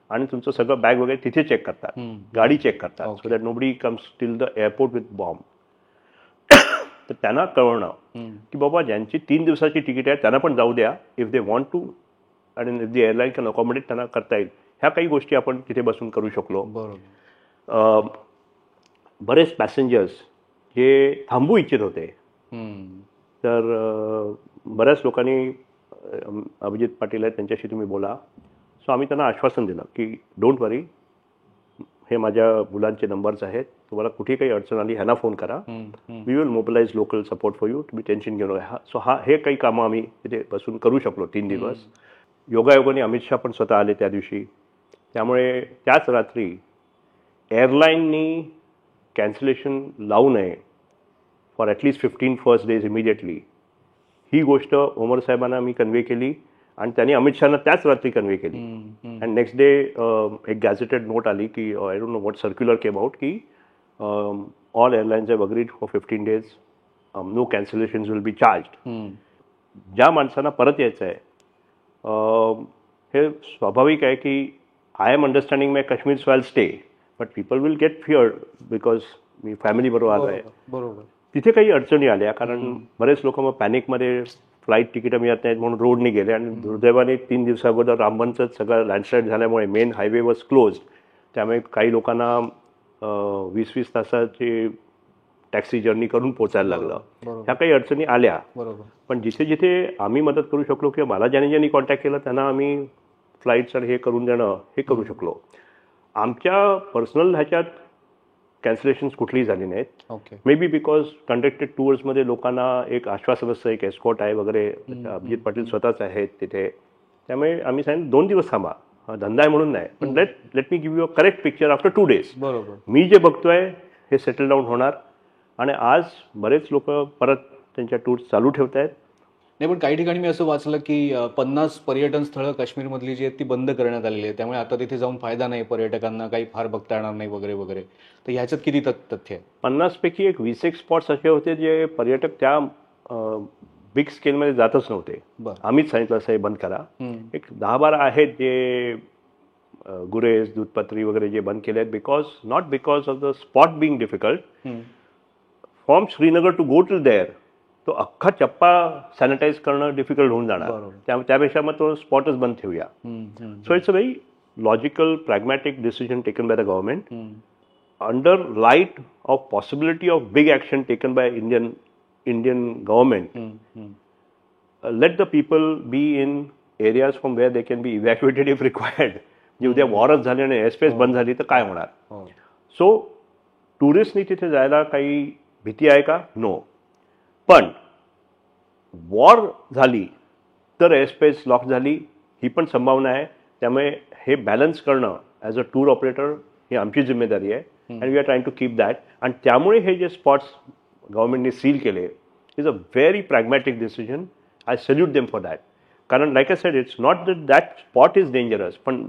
आणि तुमचं सगळं बॅग वगैरे तिथे चेक करतात, गाडी चेक करतात, so that nobody comes till the airport with bomb. तर त्यांना कळवणं की बाबा ज्यांची 3 दिवसाची तिकीट आहे त्यांना पण जाऊ द्या, इफ दे वॉन्ट टू, आणि if the airline can accommodate त्यांना करता येईल. ह्या काही गोष्टी आपण तिथे बसून करू शकलो. बरेच पॅसेंजर्स जे थांबू इच्छित होते, तर बऱ्याच लोकांनी अभिजित पाटील आहेत त्यांच्याशी तुम्ही बोला. सो आम्ही त्यांना आश्वासन दिलं की डोंट वरी, हे माझ्या मुलांचे नंबर्स आहेत, तुम्हाला कुठे काही अडचण आली ह्यांना फोन करा, we will mobilise local support for you, तुम्ही टेन्शन घेऊ नका. सो हे काही कामं आम्ही तिथे बसून करू शकलो 3 दिवस. योगायोगाने अमित शहा पण स्वतः आले त्या दिवशी. त्यामुळे त्याच रात्री एअरलाईननी कॅन्सलेशन लावू नये for at least 15 first days immediately. ही गोष्ट ओमर साहेबांना मी कन्वे केली आणि त्यांनी अमित शहाना त्याच रात्री कन्वे केली. अँड नेक्स्ट डे एक गॅझेटेड नोट आली की I don't know what circular came out की all airlines have agreed for 15 days, no cancellations will be charged. ज्या माणसांना परत यायचं आहे हे स्वाभाविक आहे की I am understanding my Kashmir so I stay, but people will get feared because मी फॅमिली बरोबर आलो आहे. बरोबर. तिथे काही अडचणी आल्या कारण बरेच लोक मग पॅनिकमध्ये फ्लाईट तिकीटं मिळत नाहीत म्हणून रोडने गेले आणि दुर्दैवाने 3 दिवसाअगोदर रामबनचं सगळं लँडस्लाईड झाल्यामुळे मेन हायवे वॉज क्लोज. त्यामुळे काही लोकांना 20-20 तासाची टॅक्सी जर्नी करून पोचायला लागलं. ह्या काही अडचणी आल्या. बरोबर. पण जिथे जिथे आम्ही मदत करू शकलो किंवा मला ज्यांनी ज्यांनी कॉन्टॅक्ट केलं त्यांना आम्ही फ्लाईट्स आणि हे करून देणं हे करू शकलो. आमच्या पर्सनल ह्याच्यात कॅन्सलेशन्स कुठलीही झाली नाहीत. Okay. May be because conducted टूर्समध्ये लोकांना एक आश्वासन असतं, एक एस्कॉट आहे वगैरे. अभिजित पाटील स्वतःच आहेत तिथे. त्यामुळे आम्ही सांगितलं 2 दिवस थांबा, हा धंदा आहे म्हणून नाही, पण let me give you a correct picture after 2 days. बरोबर. मी जे बघतोय हे सेटल डाऊन होणार आणि आज बरेच लोक परत त्यांच्या टूर्स चालू ठेवत आहेत. नाही, पण काही ठिकाणी मी असं वाचलं की 50 पर्यटन स्थळं काश्मीरमधली जी आहेत ती बंद करण्यात आलेली आहे. त्यामुळे आता तिथे जाऊन फायदा नाही, पर्यटकांना काही फार बघता येणार नाही वगैरे वगैरे. तर ह्याच्यात किती तथ्य आहे? 50 पैकी एक 20 एक स्पॉट्स असे होते जे पर्यटक त्या बिग स्केलमध्ये जातच नव्हते. आम्हीच सांगितलं असं हे बंद करा. एक 10-12 आहेत जे गुरेज, दूधपत्री वगैरे जे बंद केले आहेत not because of the spot being difficult. From Srinagar to go to there तो अख्खा चप्पा सॅनिटाईज करणं डिफिकल्ट होऊन जाणार. त्यापेक्षा मग तो स्पॉटच बंद ठेवूया. So it's a very logical pragmatic decision taken by the government under light of possibility of big action taken by Indian government. Let the people be in areas from where they can be evacuated if required. जे उद्या वॉरच झाली आणि एअरस्पेस बंद झाली तर काय होणार? सो टुरिस्टनी तिथे जायला काही भीती आहे का? नो. पण वॉर झाली तर एअरस्पेस लॉक झाली ही पण संभावना आहे. त्यामुळे हे बॅलन्स करणं ॲज अ टूर ऑपरेटर ही आमची जिम्मेदारी आहे. And we are trying to keep that. आणि त्यामुळे हे जे स्पॉट्स गव्हर्नमेंटने सील केले is a very pragmatic decision. I salute them for that. कारण like I said it's not that spot is dangerous, पण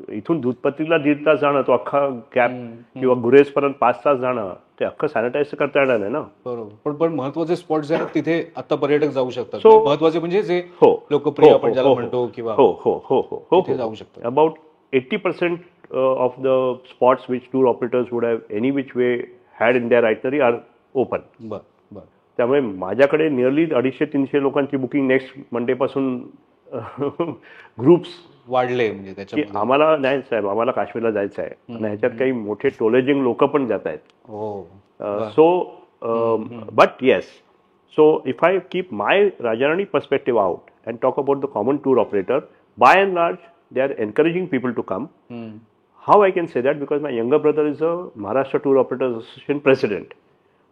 इथून दूधपत्रीला 1.5 तास जाणं, तो अख्खा गॅप किंवा गुरेजपर्यंत 5 तास जाणं, ते अख्खं सॅनिटाईज करता येणार नाही ना. बरोबर. पण महत्वाचे स्पॉट जे आहेत तिथे आता पर्यटक जाऊ शकतात. So- महत्वाचे म्हणजे जे हो, लोकप्रिय हो, आपण ज्याला हो, म्हणतो किंवा हो हो हो हो हो तिथे जाऊ शकतात. About 80% of the spots which tour operators would have any which way had in their itinerary are open. बर बर. त्यामुळे माझ्याकडे नियरली 250-300 लोकांची बुकिंग नेक्स्ट मंडेपासून ग्रुप्स वाढले म्हणजे की त्याच्यामध्ये. आम्हाला नाही साहेब, आम्हाला काश्मीरला जायचं आहे आणि ह्याच्यात काही मोठे टोलेजिंग लोक पण जात आहेत. हो. So, but yes, so if I keep my Rajarani perspective out and talk about the common tour operator, by and large, they are encouraging people to come. How I can say that? Because my younger brother is a Maharashtra Tour Operators Association president.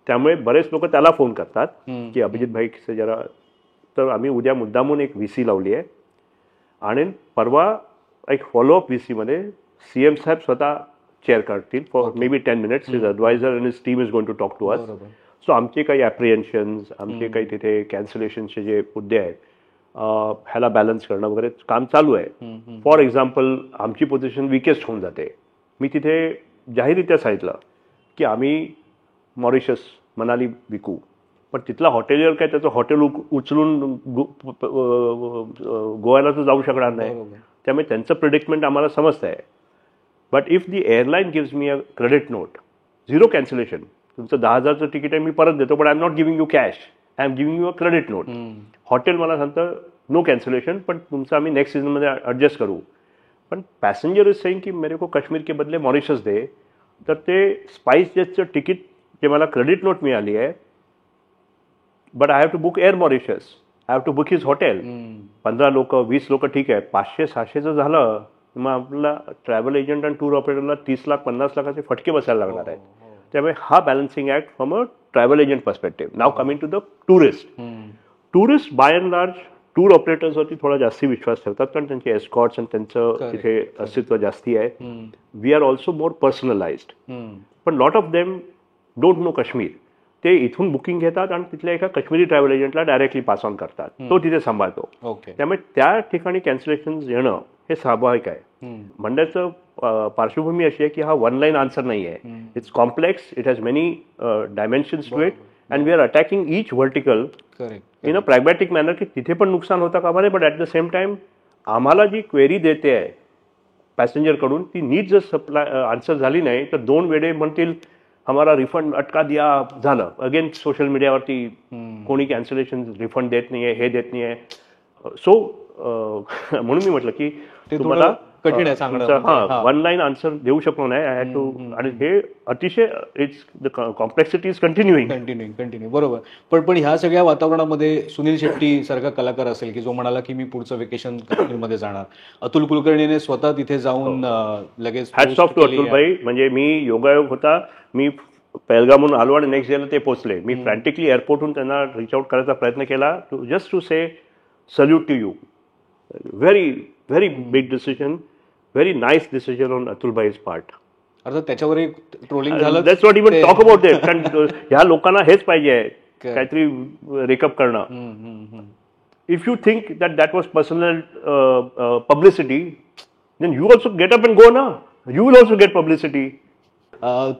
त्यामुळे बरेच लोक त्याला फोन करतात की अभिजित भाई जरा. तर आम्ही उद्या मुद्दामून एक VC लावली आहे आणि परवा एक फॉलोअप VCमध्ये CM साहेब स्वतः चेअर करतील for may be 10 minutes. His adviser and his team is going to talk to us. So आमचे काही ॲप्रिहेन्शन्स, आमचे काही तिथे कॅन्सलेशनचे जे मुद्दे आहेत ह्याला बॅलन्स करणं वगैरे काम चालू आहे. फॉर एक्झाम्पल आमची पोझिशन विकेस्ट होऊन जाते. मी तिथे जाहीररित्या सांगितलं की आम्ही मॉरिशस, मनाली विकू, पण तिथला हॉटेलियर काय त्याचं हॉटेल उचलून गोव्याला तर जाऊ शकणार नाही. त्यामुळे त्यांचं प्रिडिक्टमेंट आम्हाला समजतं आहे. But if the airline gives me a credit note, 0 cancellation, तुमचं 10,000चं तिकीट आहे मी परत देतो, पण I am not giving you cash, I am giving you a credit note. Hotel मला सांगतं नो कॅन्सलेशन, पण तुमचं आम्ही नेक्स्ट सीझनमध्ये ॲडजस्ट करू. पण पॅसेंजर इज सेइंग की मेरे को काश्मीर के बदले मॉरिशस दे. तर ते स्पाइस जेटचं तिकीट जे मला क्रेडिट नोट मिळाली आहे, but I have to book Air Mauritius, I have to book his hotel. 15 लोक 20 लोक ठीक आहे, 500-600चं झालं मग आपल्याला ट्रॅव्हल एजंट आणि टूर ऑपरेटरला 30 लाख 50 लाखाचे फटके बसायला लागणार आहेत. त्यामुळे हा balancing act from a travel agent perspective. Now coming to the tourist by and large tour ऑपरेटर्सवरती थोडा जास्ती विश्वास ठेवतात कारण त्यांचे एस्कॉट्स आणि त्यांचं तिथे अस्तित्व जास्ती आहे. We are also more personalised. पण lot of them don't know Kashmir. ते इथून बुकिंग घेतात आणि तिथल्या एका काश्मीरी ट्रॅव्हल एजंटला डायरेक्टली पास ऑन करतात, तो तिथे सांभाळतो. त्यामुळे त्या ठिकाणी कॅन्सलेशन येणं हे स्वाभाविक आहे. म्हणण्याचं पार्श्वभूमी अशी आहे की हा 1 line आन्सर नाही आहे. It's complex, it has many dimensions to it and we are attacking each vertical in a pragmatic manner की तिथे पण नुकसान होता कामा नये, but at the same time आम्हाला जी क्वेरी देते आहे पॅसेंजरकडून ती नीट जर आन्सर झाली नाही तर 2 वेळे म्हणतील हमारा रिफंड अटका दिया, झालं अगेन सोशल मीडियावरती कोणी कॅन्सलेशन रिफंड देत नाहीये, हे देत नाहीये. सो म्हणून मी म्हटलं की ते तुम्हाला थोडं कठीण आहे सांगणं. हा 1 लाईन आन्सर देऊ शकलो नाही. I had to. आणि हे अतिशय it's the complexity is continuing. बरोबर. पण ह्या सगळ्या वातावरणामध्ये सुनील शेट्टी सारखा कलाकार असेल की जो म्हणाला की मी पुढचं वेकेशन काश्मीरमध्ये जाणार. अतुल कुलकर्णीने स्वतः तिथे जाऊन लगेच हॅट्स ऑफ टू अतुल भाई. म्हणजे मी योगायोग होता, मी पहलगामहून आलो आणि नेक्स्ट डेला ते पोहोचले. मी फ्रँटिकली एअरपोर्टहून त्यांना रिच आउट करायचा प्रयत्न केला just to say salute to you. Very very big decision, very nice decision on Atul bhai's part. अर्थात त्याच्यावर एक ट्रोलिंग झालं. Let's not even talk about that. कारण ह्या लोकांना हेच पाहिजे आहे, काहीतरी रेकअप करणं. If you think that was personal publicity then you also get up and go ना. You will also get publicity.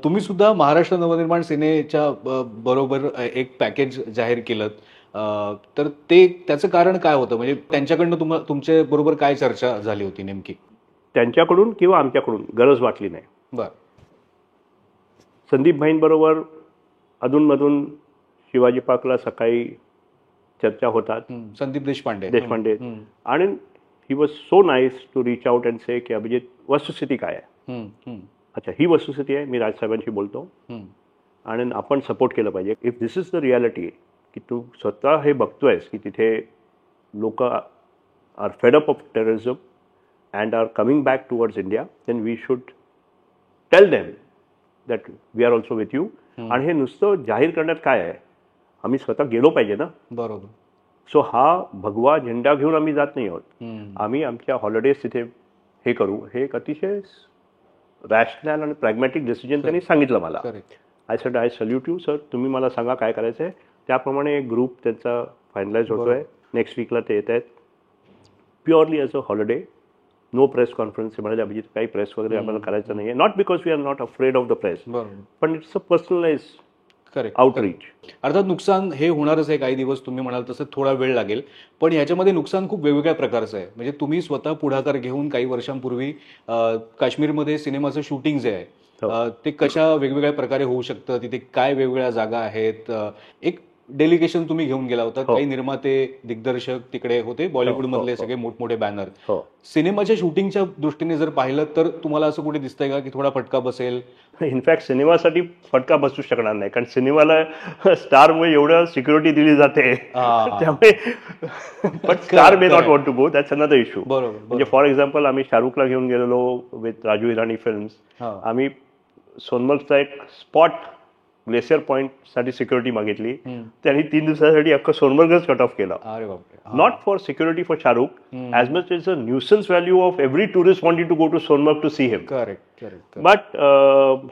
तुम्ही सुद्धा महाराष्ट्र नवनिर्माण सेनेच्या बरोबर एक पॅकेज जाहीर केलं. तर त्याचं कारण काय होतं? म्हणजे त्यांच्याकडनं तुमच्या बरोबर काय चर्चा झाली होती नेमकी? त्यांच्याकडून किंवा आमच्याकडून गरज वाटली नाही. बरं. संदीप भाईंबरोबर अधूनमधून शिवाजी पार्कला सकाळी चर्चा होतात. संदीप देशपांडे. आणि he was so nice to reach out and say की अभिजित वस्तुस्थिती काय आहे. अच्छा, ही वस्तुस्थिती आहे, मी राजसाहेबांशी बोलतो आणि आपण सपोर्ट केलं पाहिजे. If this is the reality की तू स्वतः हे बघतोयस की तिथे लोक are fed up of terrorism and are coming back towards India, then we should tell them that we are also with you. आणि हे नुसतं जाहीर करण्यात काय आहे, आम्ही स्वतः गेलो पाहिजे ना. बरोबर. सो हा भगवा झेंडा घेऊन आम्ही जात नाही आहोत. आम्ही आमच्या हॉलिडेज तिथे हे करू. हे एक अतिशय रॅशनल आणि प्रॅग्मॅटिक डिसिजन त्यांनी सांगितलं मला. I said I salute you sir. तुम्ही मला सांगा काय करायचं आहे. त्याप्रमाणे एक ग्रुप त्यांचा फायनलाइज होतोय. नेक्स्ट वीकला ते येत आहेत purely as a holiday. No press conference. म्हणाले अभिजित काही प्रेस वगैरे आम्हाला करायचं नाही आहे. Not because we are not afraid of the press, पण इट्स अ पर्सनलाइज आउटरीच. अर्थात नुकसान हे होणारच आहे काही दिवस. तुम्ही म्हणाल तसं थोडा वेळ लागेल. पण ह्याच्यामध्ये नुकसान खूप वेगवेगळ्या प्रकारचं आहे. म्हणजे तुम्ही स्वतः पुढाकार घेऊन काही वर्षांपूर्वी काश्मीरमध्ये सिनेमाचं शूटिंग जे आहे ते कशा वेगवेगळ्या प्रकारे होऊ शकतं, तिथे काय वेगवेगळ्या जागा आहेत, एक डेलिगेशन तुम्ही घेऊन गेला होता. काही निर्माते, दिग्दर्शक तिकडे होते, बॉलिवूड मधले सगळे मोठमोठे बॅनर. सिनेमाच्या शूटिंगच्या दृष्टीने जर पाहिलं तर तुम्हाला असं कुठे दिसतंय का की थोडा फटका बसेल? इनफॅक्ट सिनेमासाठी फटका बसू शकणार नाही, कारण सिनेमाला स्टारमुळे एवढं सिक्युरिटी दिली जाते. त्यामुळे but star may not want to go, that's another issue. म्हणजे फॉर एक्झाम्पल आम्ही शाहरुखला घेऊन गेलेलो विथ राजू हिराणी फिल्म्स. आम्ही सोनमर्गचा एक स्पॉट ग्लेशियर पॉइंट साठी सिक्युरिटी मागितली. त्यांनी 3 दिवसासाठी अख्खं सोनमर्गच कट ऑफ केलं. Not for security for Shahrukh, as much is a nuisance value of every tourist wanted to go to Sonmarg to see him. But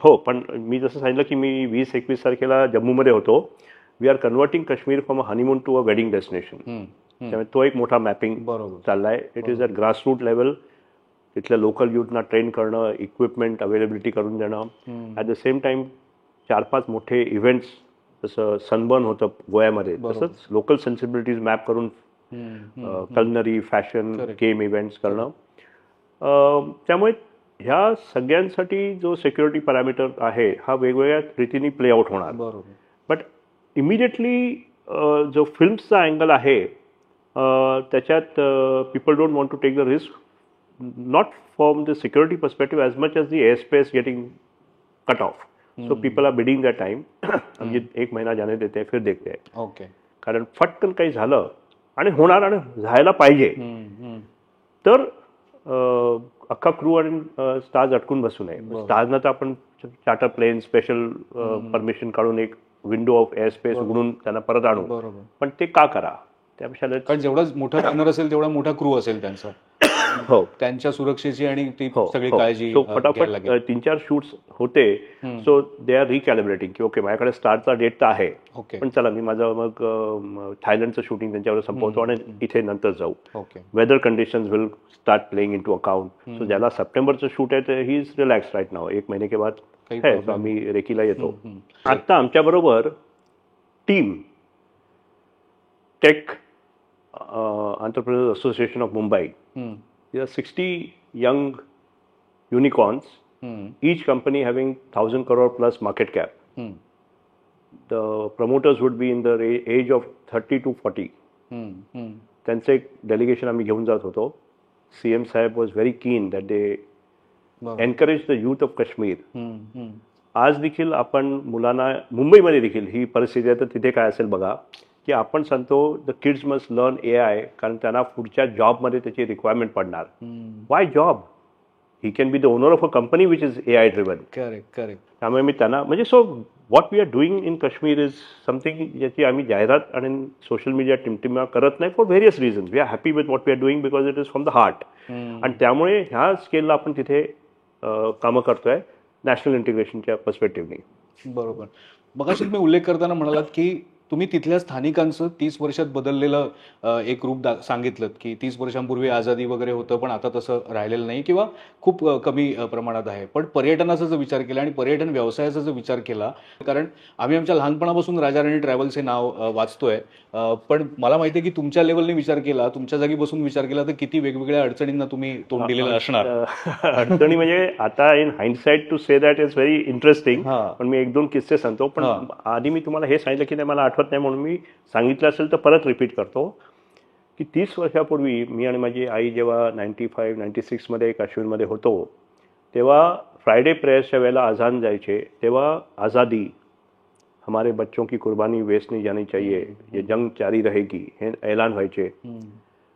हो, पण मी जसं सांगितलं की मी 20-21 तारखेला जम्मूमध्ये होतो. We are converting Kashmir from a honeymoon to a wedding destination. त्यामुळे तो एक मोठा मॅपिंग चाललाय. It is at grassroot level. तिथल्या लोकल युथना ट्रेन करणं, इक्विपमेंट अवेलेबिलिटी करून देणं. ॲट द सेम टाइम 4-5 मोठे इव्हेंट्स, जसं सनबर्न होतं गोव्यामध्ये, तसंच लोकल सेन्सिबिलिटीज मॅप करून कल्नरी, फॅशन, गेम इव्हेंट्स करणं. त्यामुळे ह्या सगळ्यांसाठी जो सिक्युरिटी पॅरामीटर आहे हा वेगवेगळ्या रीतीने प्ले आउट होणार. बट इमिडिएटली जो फिल्म्सचा अँगल आहे त्याच्यात people don't want to take the risk, not from the security perspective as much as the air space getting cut off. So people are bidding that time. म्हणजे 1 महिना जाने देते हैं, फिर देखते हैं. कारण फटकन काही झालं आणि होणार आणि झायला पाहिजे तर अख्खा क्रू आणि स्टार्स अटकून बसू नये. स्टार्सना तर आपण चार्टर प्लेन, स्पेशल परमिशन काढून एक विंडो ऑफ एअर स्पेस उघडून त्यांना परत आणू. पण ते का करा? त्यापेक्षा कारण जेवढा मोठा बॅनर असेल तेवढा मोठा क्रू असेल त्यांचा. हो, त्यांच्या सुरक्षेची आणि ती सगळी काळजी. फटाफट 3-4 शूट्स होते. सो दे आर रिकॅलिब्रेटिंग की ओके माझ्याकडे स्टार्टचा डेट तर आहे, पण चला मी माझं मग थायलंडचं शूटिंग त्यांच्यावर संपवतो आणि इथे नंतर जाऊ. Weather conditions will start playing into account. So ज्याला सप्टेंबरचं शूट आहे तर he is relax right now. 1 महिने के बाद है तो आम्ही रेकीला येतो. आता आमच्याबरोबर team tech entrepreneurs association of Mumbai there are 60 young unicorns, each company having 1,000 crore plus market cap. The promoters would be in the age of 30 to 40. त्यांचं एक डेलिगेशन आम्ही घेऊन जात होतो. CM साहेब वॉज व्हेरी कीन that they encourage the youth of Kashmir. आज देखील आपण मुलांना, मुंबईमध्ये देखील ही परिस्थिती आहे, तर तिथे काय असेल बघा, की आपण सांगतो the kids must learn AI, कारण त्यांना पुढच्या जॉबमध्ये त्याची रिक्वायरमेंट पडणार. Why job? He can be the owner of a company which is AI driven. Correct. त्यामुळे मी त्यांना म्हणजे so what we are doing in Kashmir is something ज्याची आम्ही जाहिरात आणि सोशल मीडिया टिमटिमा करत नाही for various reasons. We are happy with what we are doing because it is from the heart. आणि त्यामुळे ह्या स्केलला आपण तिथे कामं करतोय नॅशनल इंटिग्रेशनच्या पर्स्पेक्टिव्हने. बरोबर. मगाशी तुम्ही उल्लेख करताना म्हणालात की तुम्ही तिथल्या स्थानिकांचं 30 वर्षात बदललेलं एक रूप सांगितलं की 30 वर्षांपूर्वी आझादी वगैरे होतं, पण आता तसं राहिलेलं नाही किंवा खूप कमी प्रमाणात आहे. पण पर्यटनाचा जर विचार केला आणि पर्यटन व्यवसायाचा जर विचार केला, कारण आम्ही आमच्या लहानपणापासून राजा राणी ट्रॅव्हल्स हे नाव वाचतोय, पण मला माहिती आहे की तुमच्या लेवलने विचार केला, तुमच्या जागी बसून विचार केला तर किती वेगवेगळ्या अडचणींना तुम्ही तोंड दिलेलं असणार. अडचणी म्हणजे आता in hindsight to say that is very interesting. पण मी 1-2 किस्से सांगतो. पण आधी मी तुम्हाला हे सांगितलं की नाही मला आठवत नाही म्हणून मी सांगितलं असेल तर परत रिपीट करतो की 30 वर्षापूर्वी मी आणि माझी आई जेव्हा 95-96 मध्ये काश्मीरमध्ये होतो, तेव्हा फ्रायडे प्रेयर्सच्या वेळेला अजान जायचे, तेव्हा आझादी, हमारे बच्चों की कुर्बानी वेस्ट नहीं जानी चाहिए, ये जंग जारी रहेगी हे ऐलान व्हायचे.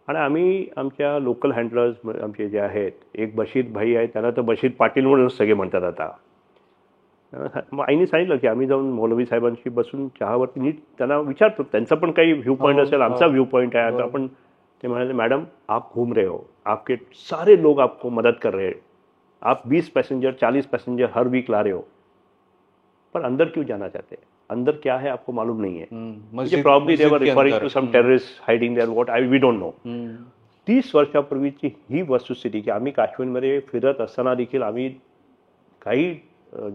आणि आम्ही आमच्या लोकल हँडलर्स आमचे जे आहेत, एक बशीर भाई आहे, त्यांना तर बशीर पाटील म्हणून सगळे म्हणतात आता. मग आईने सांगितलं की आम्ही जाऊन मौलवी साहेबांशी बसून चहावरती नीट त्यांना विचारतो, त्यांचा पण काही व्ह्यू पॉईंट असेल, आमचा व्ह्यू पॉईंट आहे. आता आपण ते म्हणाले, मॅडम आप घूम रहे हो, आपके सारे लोग आपको मदद कर रहे हैं, आप 20 पैसेंजर 40 पैसेंजर हर वीक ला रहे हो, पर अंदर क्यों जाना चाहते हैं? अंदर क्या है आपको मालूम नहीं है. Probably they were referring to some terrorist hiding there what we don't know. 30 वर्षापूर्वीची ही वस्तुस्थिती की आम्ही काश्मीरमध्ये फिरत असताना देखील आम्ही काही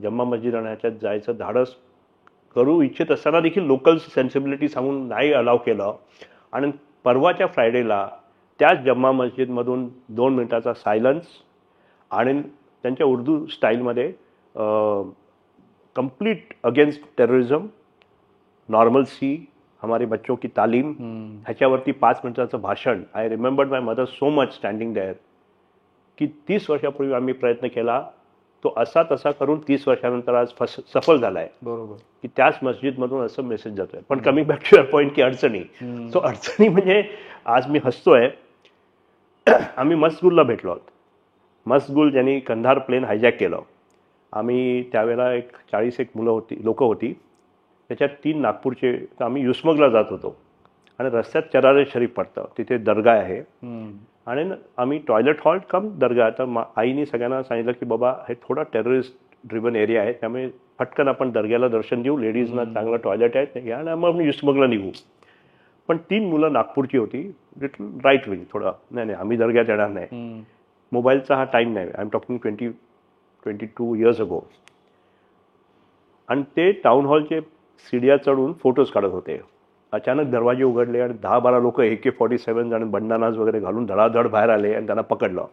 जम्मा मस्जिद आणि ह्याच्यात जायचं धाडस करू इच्छित असताना देखील लोकल सेन्सिबिलिटी सांगून नाही अलाव केलं. आणि परवाच्या फ्रायडेला त्याच जम्मा मस्जिदमधून 2 मिनिटाचा सायलन्स आणि त्यांच्या उर्दू स्टाईलमध्ये complete against terrorism, normalcy, हमारे बच्चों की तालीम, ह्याच्यावरती 5 मिनिटाचं भाषण. I remembered my mother so much standing there की 30 वर्षापूर्वी आम्ही प्रयत्न केला, तो असा तसा करून 30 वर्षानंतर आज सफल झालाय. बरोबर. की त्याच मस्जिदमधून असं मेसेज जातोय. पण coming back to your point की अडचणी, सो अडचणी म्हणजे आज मी हसतोय, आम्ही मसगुलला भेटलो आहोत. मसगुल ज्यांनी कंधार प्लेन हायजॅक केलं, आम्ही त्यावेळेला एक 40 लोक होती, त्याच्यात 3 नागपूरचे. तर आम्ही युसमगला जात होतो आणि रस्त्यात चरारे शरीफ पडतं, तिथे दर्गा आहे आणि आम्ही टॉयलेट हॉल कम दर्गा. तर आईने सगळ्यांना सांगितलं की बाबा हे थोडा टेररिस्ट ड्रिव्हन एरिया आहे, त्यामुळे पटकन आपण दर्ग्याला दर्शन देऊ, लेडीजना चांगलं टॉयलेट आहे या ना, मग युसमगला निघू. पण 3 मुलं नागपूरची होती, लिटल राईट विंग, थोडं नाही आम्ही दर्ग्यात येणार नाही, मोबाईलचा हा टाईम नाही, I am talking 22 years ago. आणि ते टाउन हॉलचे सीड्या चढून फोटोज काढत होते. अचानक दरवाजे उघडले आणि 10-12 लोक AK-47 आणि बंडानाज वगैरे घालून धडाधड बाहेर आले आणि त्यांना पकडलं.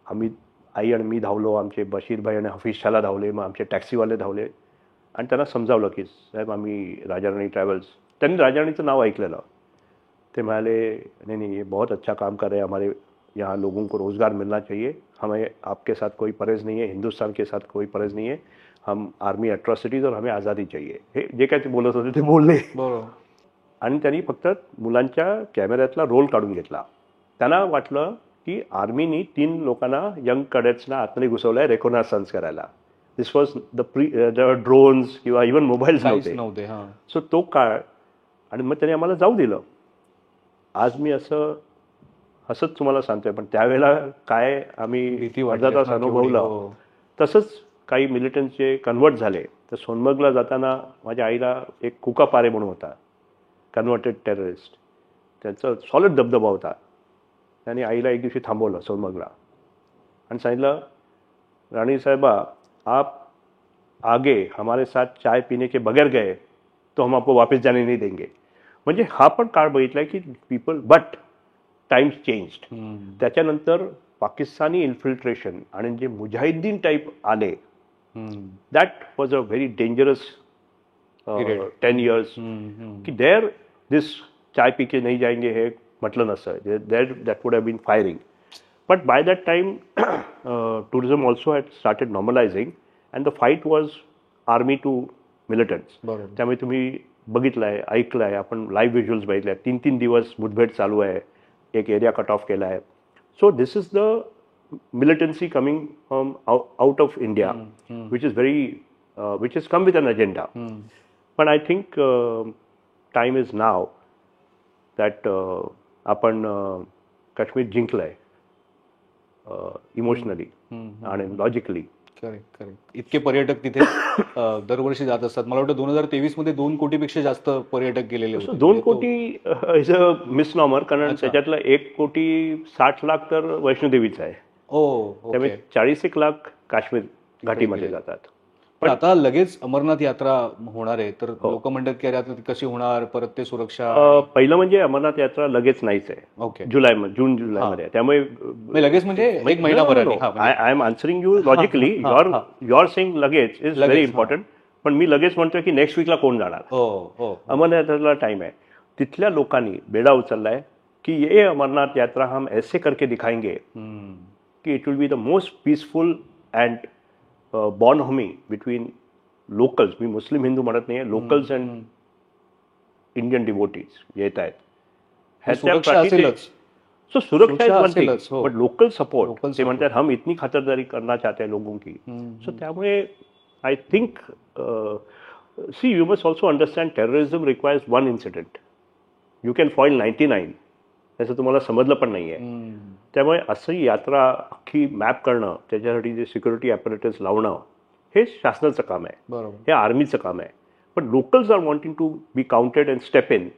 आम्ही, आई आणि मी धावलो, आमचे बशीरभाई आणि हफीज शाला धावले, मग आमचे टॅक्सीवाले धावले आणि त्यांना समजावलं की साहेब आम्ही राजा राणी ट्रॅव्हल्स. त्यांनी राजा राणीचं नाव ऐकलेलं. ते म्हणाले नहीं नहीं ये बहुत अच्छा काम कर रहे हैं, हमारे यहाँ लोगों को रोज़गार मिलना चाहिए, हमें आपके साथ कोई परहेज नहीं है, हिंदुस्तान के साथ कोई परहेज नहीं है, हम आर्मी अट्रॉसिटीज और हमें आझादी चाहिए. हे जे काय ते बोलत होते ते बोलले. आणि त्यांनी फक्त मुलांच्या कॅमेऱ्यातला रोल काढून घेतला. त्यांना वाटलं की आर्मीनी 3 लोकांना, यंग कॅडेट्सना आतमध्ये घुसवलंय रेकोनासन्स करायला. दिस वॉज द ड्रोन्स किंवा इव्हन मोबाईल्स नव्हते. सो तो काळ, आणि मग त्यांनी आम्हाला जाऊ दिलं. आज मी असंच तुम्हाला सांगतोय, पण त्यावेळेला काय आम्ही अर्धा तास अनुभवलं. तसंच काही मिलिटंटचे कन्वर्ट झाले. तर सोनमर्गला जाताना माझ्या आईला एक कुका पारे म्हणून होता, कन्वर्टेड टेररिस्ट, त्याचा सॉलिड दबदबा होता. त्याने आईला एक दिवशी थांबवलं सोनमर्गला आणि सांगितलं, राणी साहेबा आप आगे हमारे साथ चाय पीने के बगैर गए तो हम आपको वापस जाने नहीं देंगे. म्हणजे हा पण काळ बघितलाय की पीपल, बट टाइम्स चेंज्ड. त्याच्यानंतर पाकिस्तानी इन्फिल्ट्रेशन आणि जे मुजाहिद्दीन टाईप आले, that was a very dangerous 10 years. की देअर दिस चाय पी के नाही जाएंगे हे म्हटलं नसतं. That would have been firing. But by that time tourism also had started normalizing and the fight was army to militants. त्यामुळे तुम्ही बघितलंय, ऐकलंय, आपण लाईव्ह व्हिज्युअल्स बघितले. 3-3 दिवस मुठभेड चालू आहे, एक एरिया कट ऑफ केला आहे. So this is the militancy coming from out of India, which is very, which has come with an agenda. But I think time is now that आपण काश्मीर जिंकलंय इमोशनली आणि लॉजिकली. Correct correct. इतके पर्यटक तिथे दरवर्षी जात असतात. मला वाटतं 2023 मध्ये 2 कोटीपेक्षा जास्त पर्यटक गेलेले होते. 2 कोटी इज अ मिसनॉमर, कारण त्याच्यातला 1,60,00,000 तर वैष्णोदेवीचा आहे. त्यामुळे 40 लाख काश्मीर घाटीमध्ये जातात. पण आता लगेच अमरनाथ यात्रा होणार आहे, तर लोक म्हणतात की अरे आता कशी होणार, परत ते सुरक्षा. पहिलं म्हणजे अमरनाथ यात्रा लगेच नाहीच आहे. ओके. जून जुलैमध्ये. त्यामुळे लगेच म्हणजे एक महिनाभराने. I am answering you logically. Your saying लगेच इज व्हेरी इम्पॉर्टंट. पण मी लगेच म्हणतोय की नेक्स्ट वीकला कोण जाणार. अमरनाथ यात्रेला टाइम आहे. तिथल्या लोकांनी बेडा उचललाय की ये अमरनाथ यात्रा हम ऐसे करके दिखाएंगे की it will be the most peaceful and bonhomie between locals. मी मुस्लिम हिंदू म्हणत नाही, लोकल्स अँड इंडियन डिवोटीज येत आहेत. सो सुरक्षा is one thing, but local support. ते म्हणतात हम इतनी खातरदारी करना चाहते हैं लोगों की. सो त्यामुळे I think see you must also understand terrorism requires one incident. You can foil 99. त्याचं तुम्हाला समजलं पण नाही आहे. त्यामुळे असं यात्रा अख्खी मॅप करणं, त्याच्यासाठी जे सिक्युरिटी ॲपरेटस लावणं, हे शासनाचं काम आहे. बरोबर. हे आर्मीचं काम आहे. पण locals are wanting to be counted and step in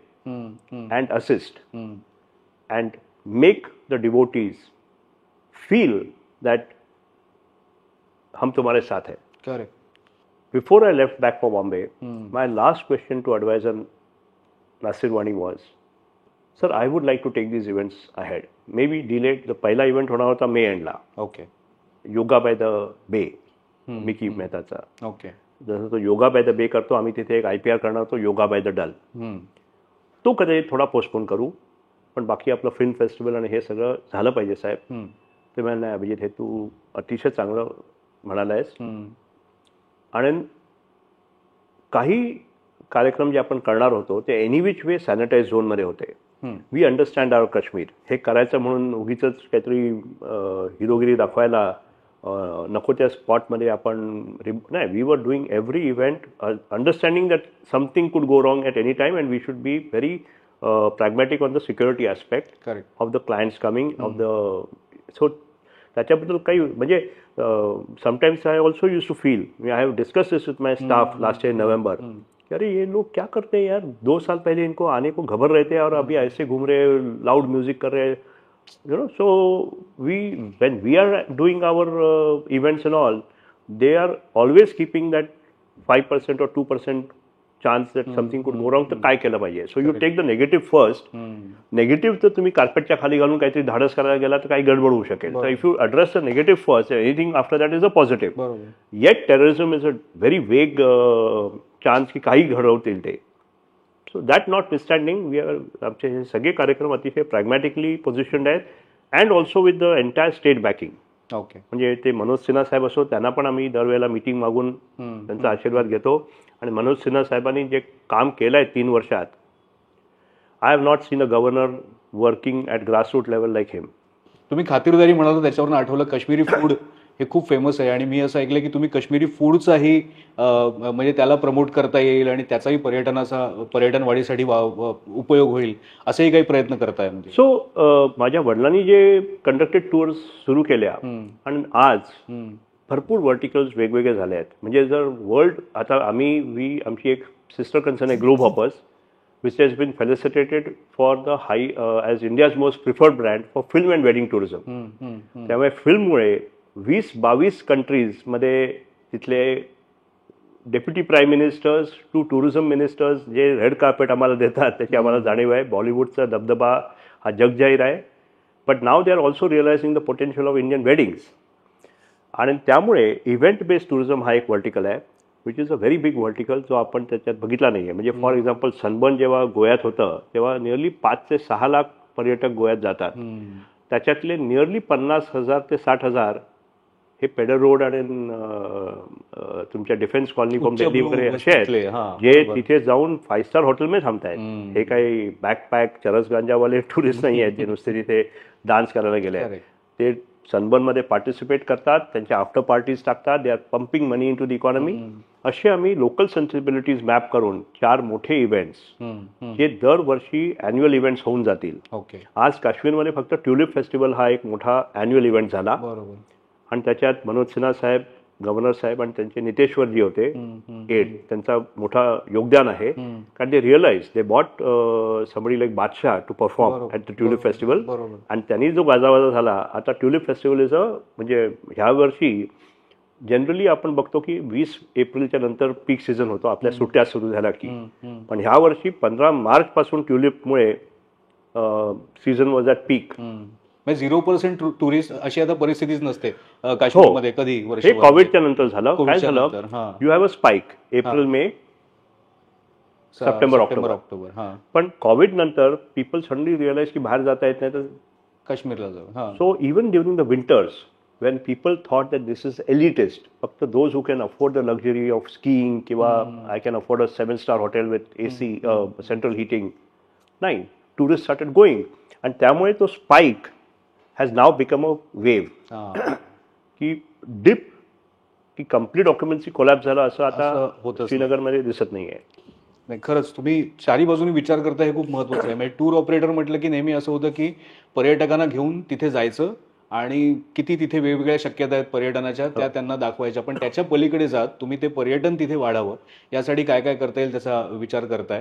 and assist and make the devotees feel that हम तुम्हारे साथ है. Correct. Before I left back for Bombay, my last question to adviser Nasir Wani was, sir I would like to take these events ahead. May be delayed. पहिला इव्हेंट होणार होता मे एंडला. Okay. Yoga by the bay, Mickey मेहताचा. ओके. जसं तो योगा बाय द बे करतो, आम्ही तिथे एक IPR करणार होतो योगा बाय द डल. तो कदाचित थोडा पोस्टपोन करू, पण बाकी आपलं फिल्म फेस्टिवल आणि हे सगळं झालं पाहिजे साहेब. ते म्हणाले नाही अभिजित, हे तू अतिशय चांगलं म्हणालायस. आणि काही कार्यक्रम जे आपण करणार होतो ते एनी विच वे सॅनिटाईज झोनमध्ये होते. वी अंडरस्टँड आवर काश्मीर. हे करायचं म्हणून उगीच काहीतरी हिरोगिरी दाखवायला नको त्या स्पॉटमध्ये आपण नाही. We were doing every event understanding that something could go wrong at any time and we should be very pragmatic on the security aspect. Correct. Of the clients coming, of the, so त्याच्याबद्दल काही म्हणजे sometimes I also used to feel, I have discussed this with my staff last year in November, कि अरे ये लोग क्या करते हैं यार, 2 साल पहले इनको आने को घबर रहे थे और अभी ऐसे घूम रहे, लाउड म्यूजिक कर रहे, you know. So when we are doing our events and all, they are always keeping that 5% or 2% chance that something could go wrong. तर काय केलं पाहिजे. So you take the negative first. Negative तर तुम्ही कार्पेटच्या खाली घालून काहीतरी धाडस करायला गेला तर काही गडबड होऊ शकेल. तर if you address the negative first, anything after that is a positive. Yet terrorism is a very vague chance की काही घडवतील ते. So that notwithstanding we are, आमचे हे सगळे कार्यक्रम अतिशय प्रॅग्मॅटिकली पोझिशन्ड आहेत and also with the entire state backing. Okay. म्हणजे ते मनोज सिन्हा साहेब असो, त्यांना पण आम्ही दरवेळेला मीटिंग मागून त्यांचा आशीर्वाद घेतो. आणि मनोज सिन्हा साहेबांनी जे काम केलं आहे 3 वर्षात, I have not seen a governor working at grassroot level like him. तुम्ही खातिरदारी म्हणाल, त्याच्यावरून आठवलं काश्मीरी फूड हे खूप फेमस आहे आणि मी असं ऐकलं की तुम्ही काश्मीरी फूडचाही म्हणजे त्याला प्रमोट करता येईल आणि त्याचाही पर्यटन वाढीसाठी उपयोग होईल असेही काही प्रयत्न करताय. सो माझ्या वडिलांनी जे कंडक्टेड टूर्स सुरू केल्या आणि आज भरपूर व्हर्टिकल्स वेगवेगळे झाले आहेत. म्हणजे जर वर्ल्ड, आता आमची एक सिस्टर कन्सर्न आहे Globe Hoppers, which has been felicitated for the high as India's most preferred brand for film and wedding tourism. त्यामुळे फिल्ममुळे 20-22 कंट्रीजमध्ये तिथले deputy prime ministers to tourism ministers जे रेड कार्पेट आम्हाला देतात त्याची आम्हाला जाणीव आहे. बॉलिवूडचा दबदबा हा जगजाहीर आहे. But now they are also realising the potential of Indian weddings. आणि त्यामुळे इव्हेंट बेस्ड टुरिझम हा एक व्हर्टिकल आहे which is a very big vertical, जो आपण त्याच्यात बघितला नाही आहे. म्हणजे फॉर एक्झाम्पल सनबर्न जेव्हा गोव्यात होतं तेव्हा नियरली 5 ते 6 लाख पर्यटक गोव्यात जातात. त्याच्यातले नियरली 50,000 ते 60,000 हे पेडर रोड आणि तुमच्या डिफेन्स कॉलनी फ्रॉम दिल्ली वगैरे असे आहेत जे तिथे जाऊन 5 स्टार हॉटेलमध्ये थांबतायत. हे काही बॅकपॅक चरस गांजावाले टुरिस्ट नाही आहेत जे नुसते तिथे डान्स करायला गेले आहेत. ते सनबर्नमध्ये पार्टिसिपेट करतात, त्यांच्या आफ्टर पार्टीज टाकतात, they are pumping money into the economy. असे आम्ही लोकल सेन्सिबिलिटीज मॅप करून 4 मोठे इव्हेंट्स जे दरवर्षी अॅन्युअल इव्हेंट्स होऊन जातील. आज काश्मीरमध्ये फक्त ट्युलिप फेस्टिवल हा एक मोठा अॅन्युअल इव्हेंट झाला आणि त्याच्यात मनोज सिन्हा साहेब, गव्हर्नर साहेब आणि त्यांचे नितेश्वरजी होते एड, त्यांचा मोठा योगदान आहे. कारण ते realise they bought somebody like Badshah to perform at the tulip festival आणि त्यांनी जो गाजावाजा झाला. आता ट्युलिप फेस्टिवल इज म्हणजे ह्या वर्षी जनरली आपण बघतो की 20 एप्रिलच्या नंतर पीक सीझन होतो आपल्या सुट्ट्या सुरू झाल्या की, पण ह्या वर्षी 15 मार्च पासून ट्युलिपमुळे season was at peak. 0% tourist अशी आता परिस्थितीच नसते काश्मीरमध्ये कधी. हे कोविडच्या नंतर झालं. काय झालं, you have a spike April May September October. पण कोविड नंतर पीपल सडनली रिअलाइज की बाहेर जाता येत नाही तर काश्मीरला जाऊ. So even during the winters when people thought that this is elitist, फक्त those who can afford the luxury of skiing किंवा I can afford a 7-star hotel with AC central heating, नाही, tourists started going आणि त्यामुळे तो spike has now become a wave. की dip की complete occupancy collapse झाला असं आता श्रीनगरमध्ये दिसत नाहीये. नाही, खरंच तुम्ही चारी बाजूनी विचार करता हे खूप महत्वाचं आहे. म्हणजे टूर ऑपरेटर म्हटलं की नेहमी असं होतं की पर्यटकांना घेऊन तिथे जायचं आणि किती तिथे वेगवेगळ्या शक्यता आहेत पर्यटनाच्या त्या त्यांना दाखवायच्या, पण त्याच्या पलीकडे जात तुम्ही ते पर्यटन तिथे वाढावं यासाठी काय काय करता येईल त्याचा विचार करताय.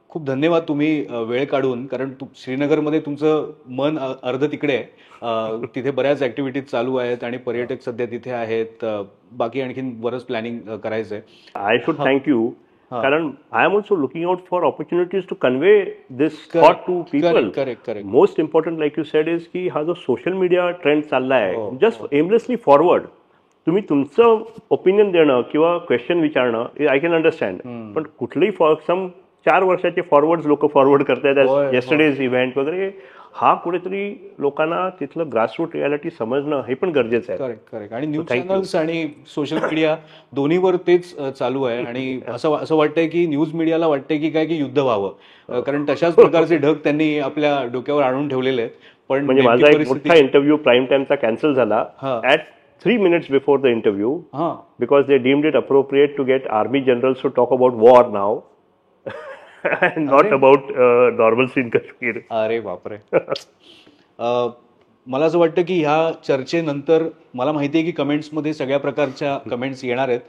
खूप धन्यवाद तुम्ही वेळ काढून, कारण श्रीनगरमध्ये तुमचं मन अर्ध तिकडे आहे. तिथे बऱ्याच ऍक्टिव्हिटीज चालू आहेत आणि पर्यटक सध्या तिथे आहेत. बाकी आणखीन बरंच प्लॅनिंग करायचंय. आय शुड थँक यू, कारण I am also looking out for opportunities to convey this thought to people. Most important like you said is की हा जो सोशल मीडिया ट्रेंड चालला आहे जस्ट एमलेसली फॉरवर्ड, तुम्ही तुमचं ओपिनियन देणं किंवा क्वेश्चन विचारणं आय कॅन अंडरस्टँड, पण कुठलेही सम 4 वर्षाचे फॉरवर्ड लोक फॉरवर्ड करतायत येस्टरडेज इव्हेंट वगैरे, हा कुठेतरी लोकांना तिथलं ग्रासरूट रियालिटी समजणं हे पण गरजेचं आहे. करेक्ट. आणि न्यूज चॅनल्स आणि सोशल मीडिया दोन्हीवर तेच चालू आहे. आणि असं वाटतंय की न्यूज मीडियाला वाटतंय की काय की युद्ध व्हावं, कारण तशाच प्रकारचे ढग त्यांनी आपल्या डोक्यावर आणून ठेवलेले आहेत. पण म्हणजे माझा एक मोठा इंटरव्ह्यू प्राईम टाइमचा कॅन्सल झाला at 3 minutes before the interview because they deemed it appropriate to get army generals to talk about war now. And not about normalcy in Kashmir. अरे बापरे. मला असं वाटतं की ह्या चर्चेनंतर मला माहिती आहे की कमेंट्समध्ये सगळ्या प्रकारच्या कमेंट्स येणार आहेत,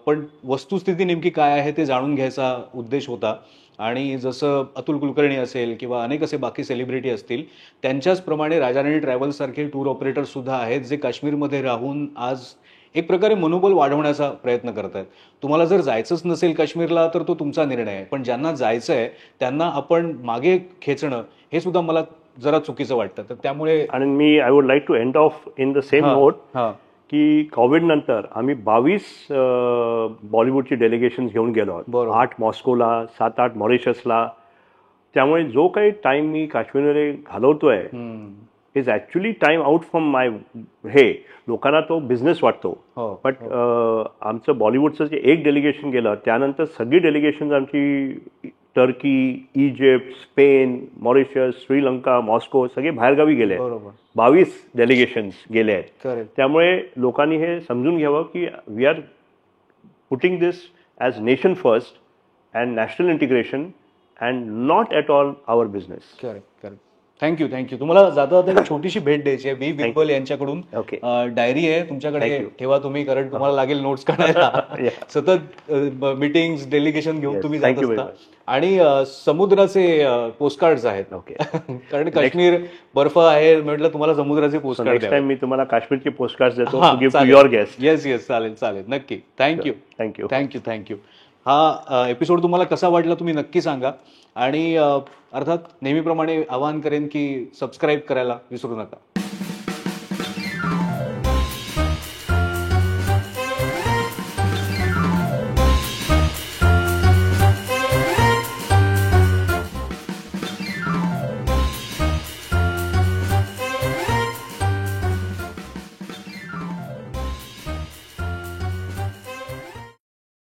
पण वस्तुस्थिती नेमकी काय आहे ते जाणून घ्यायचा उद्देश होता. आणि जसं अतुल कुलकर्णी असेल किंवा अनेक असे बाकी सेलिब्रिटी असतील त्यांच्याच प्रमाणे राजाराणी ट्रॅव्हल्स सारखे टूर ऑपरेटर सुद्धा आहेत जे काश्मीरमध्ये राहून आज एक प्रकारे मनोबल वाढवण्याचा प्रयत्न करतात. तुम्हाला जर जायचंच नसेल काश्मीरला तर तो तुमचा निर्णय आहे, पण ज्यांना जायचं आहे त्यांना आपण मागे खेचणं हे सुद्धा मला जरा चुकीचं वाटतं. तर त्यामुळे आणि मी I would like to end off in the same note की कोविड नंतर आम्ही 22 बॉलिवूडची डेलिगेशन घेऊन गेलो आहोत. 8 मॉस्कोला, 7-8 मॉरिशसला. त्यामुळे जो काही टाइम मी काश्मीरमध्ये घालवतोय is actually time out from my हे. लोकांना तो बिझनेस वाटतो, बट आमचं बॉलिवूडचं जे एक डेलिगेशन गेलं त्यानंतर सगळी डेलिगेशन आमची Turkey, Egypt, Spain, Mauritius, Sri Lanka, Moscow सगळे बाहेरगावी गेले. 22 डेलिगेशन्स गेले आहेत. त्यामुळे लोकांनी हे समजून घ्यावं की we are putting this as nation first and national integration and not at all our business. Correct. Thank you. तुम्हाला जाता जाता एक छोटीशी भेट द्यायची आहे. बिरबल यांच्याकडून डायरी आहे तुमच्याकडे, ठेवा तुम्ही, कारण तुम्हाला लागेल नोट्स काढायला. सतत मीटिंग्स डेलिगेशन घेऊन तुम्ही जात असता. आणि समुद्राचे पोस्टकार्ड्स आहेत कारण काश्मीर बर्फ आहे म्हटलं तुम्हाला समुद्राचे पोस्टकार्ड. मी तुम्हाला काश्मीरचे पोस्टकार्ड देतो. Your guest. येस चालेल नक्की. थँक्यू. हा एपिसोड तुम्हाला कसा वाटला तुम्ही नक्की सांगा आणि अर्थात नेहमीप्रमाणे आवाहन करेन की सबस्क्राईब करायला विसरू नका.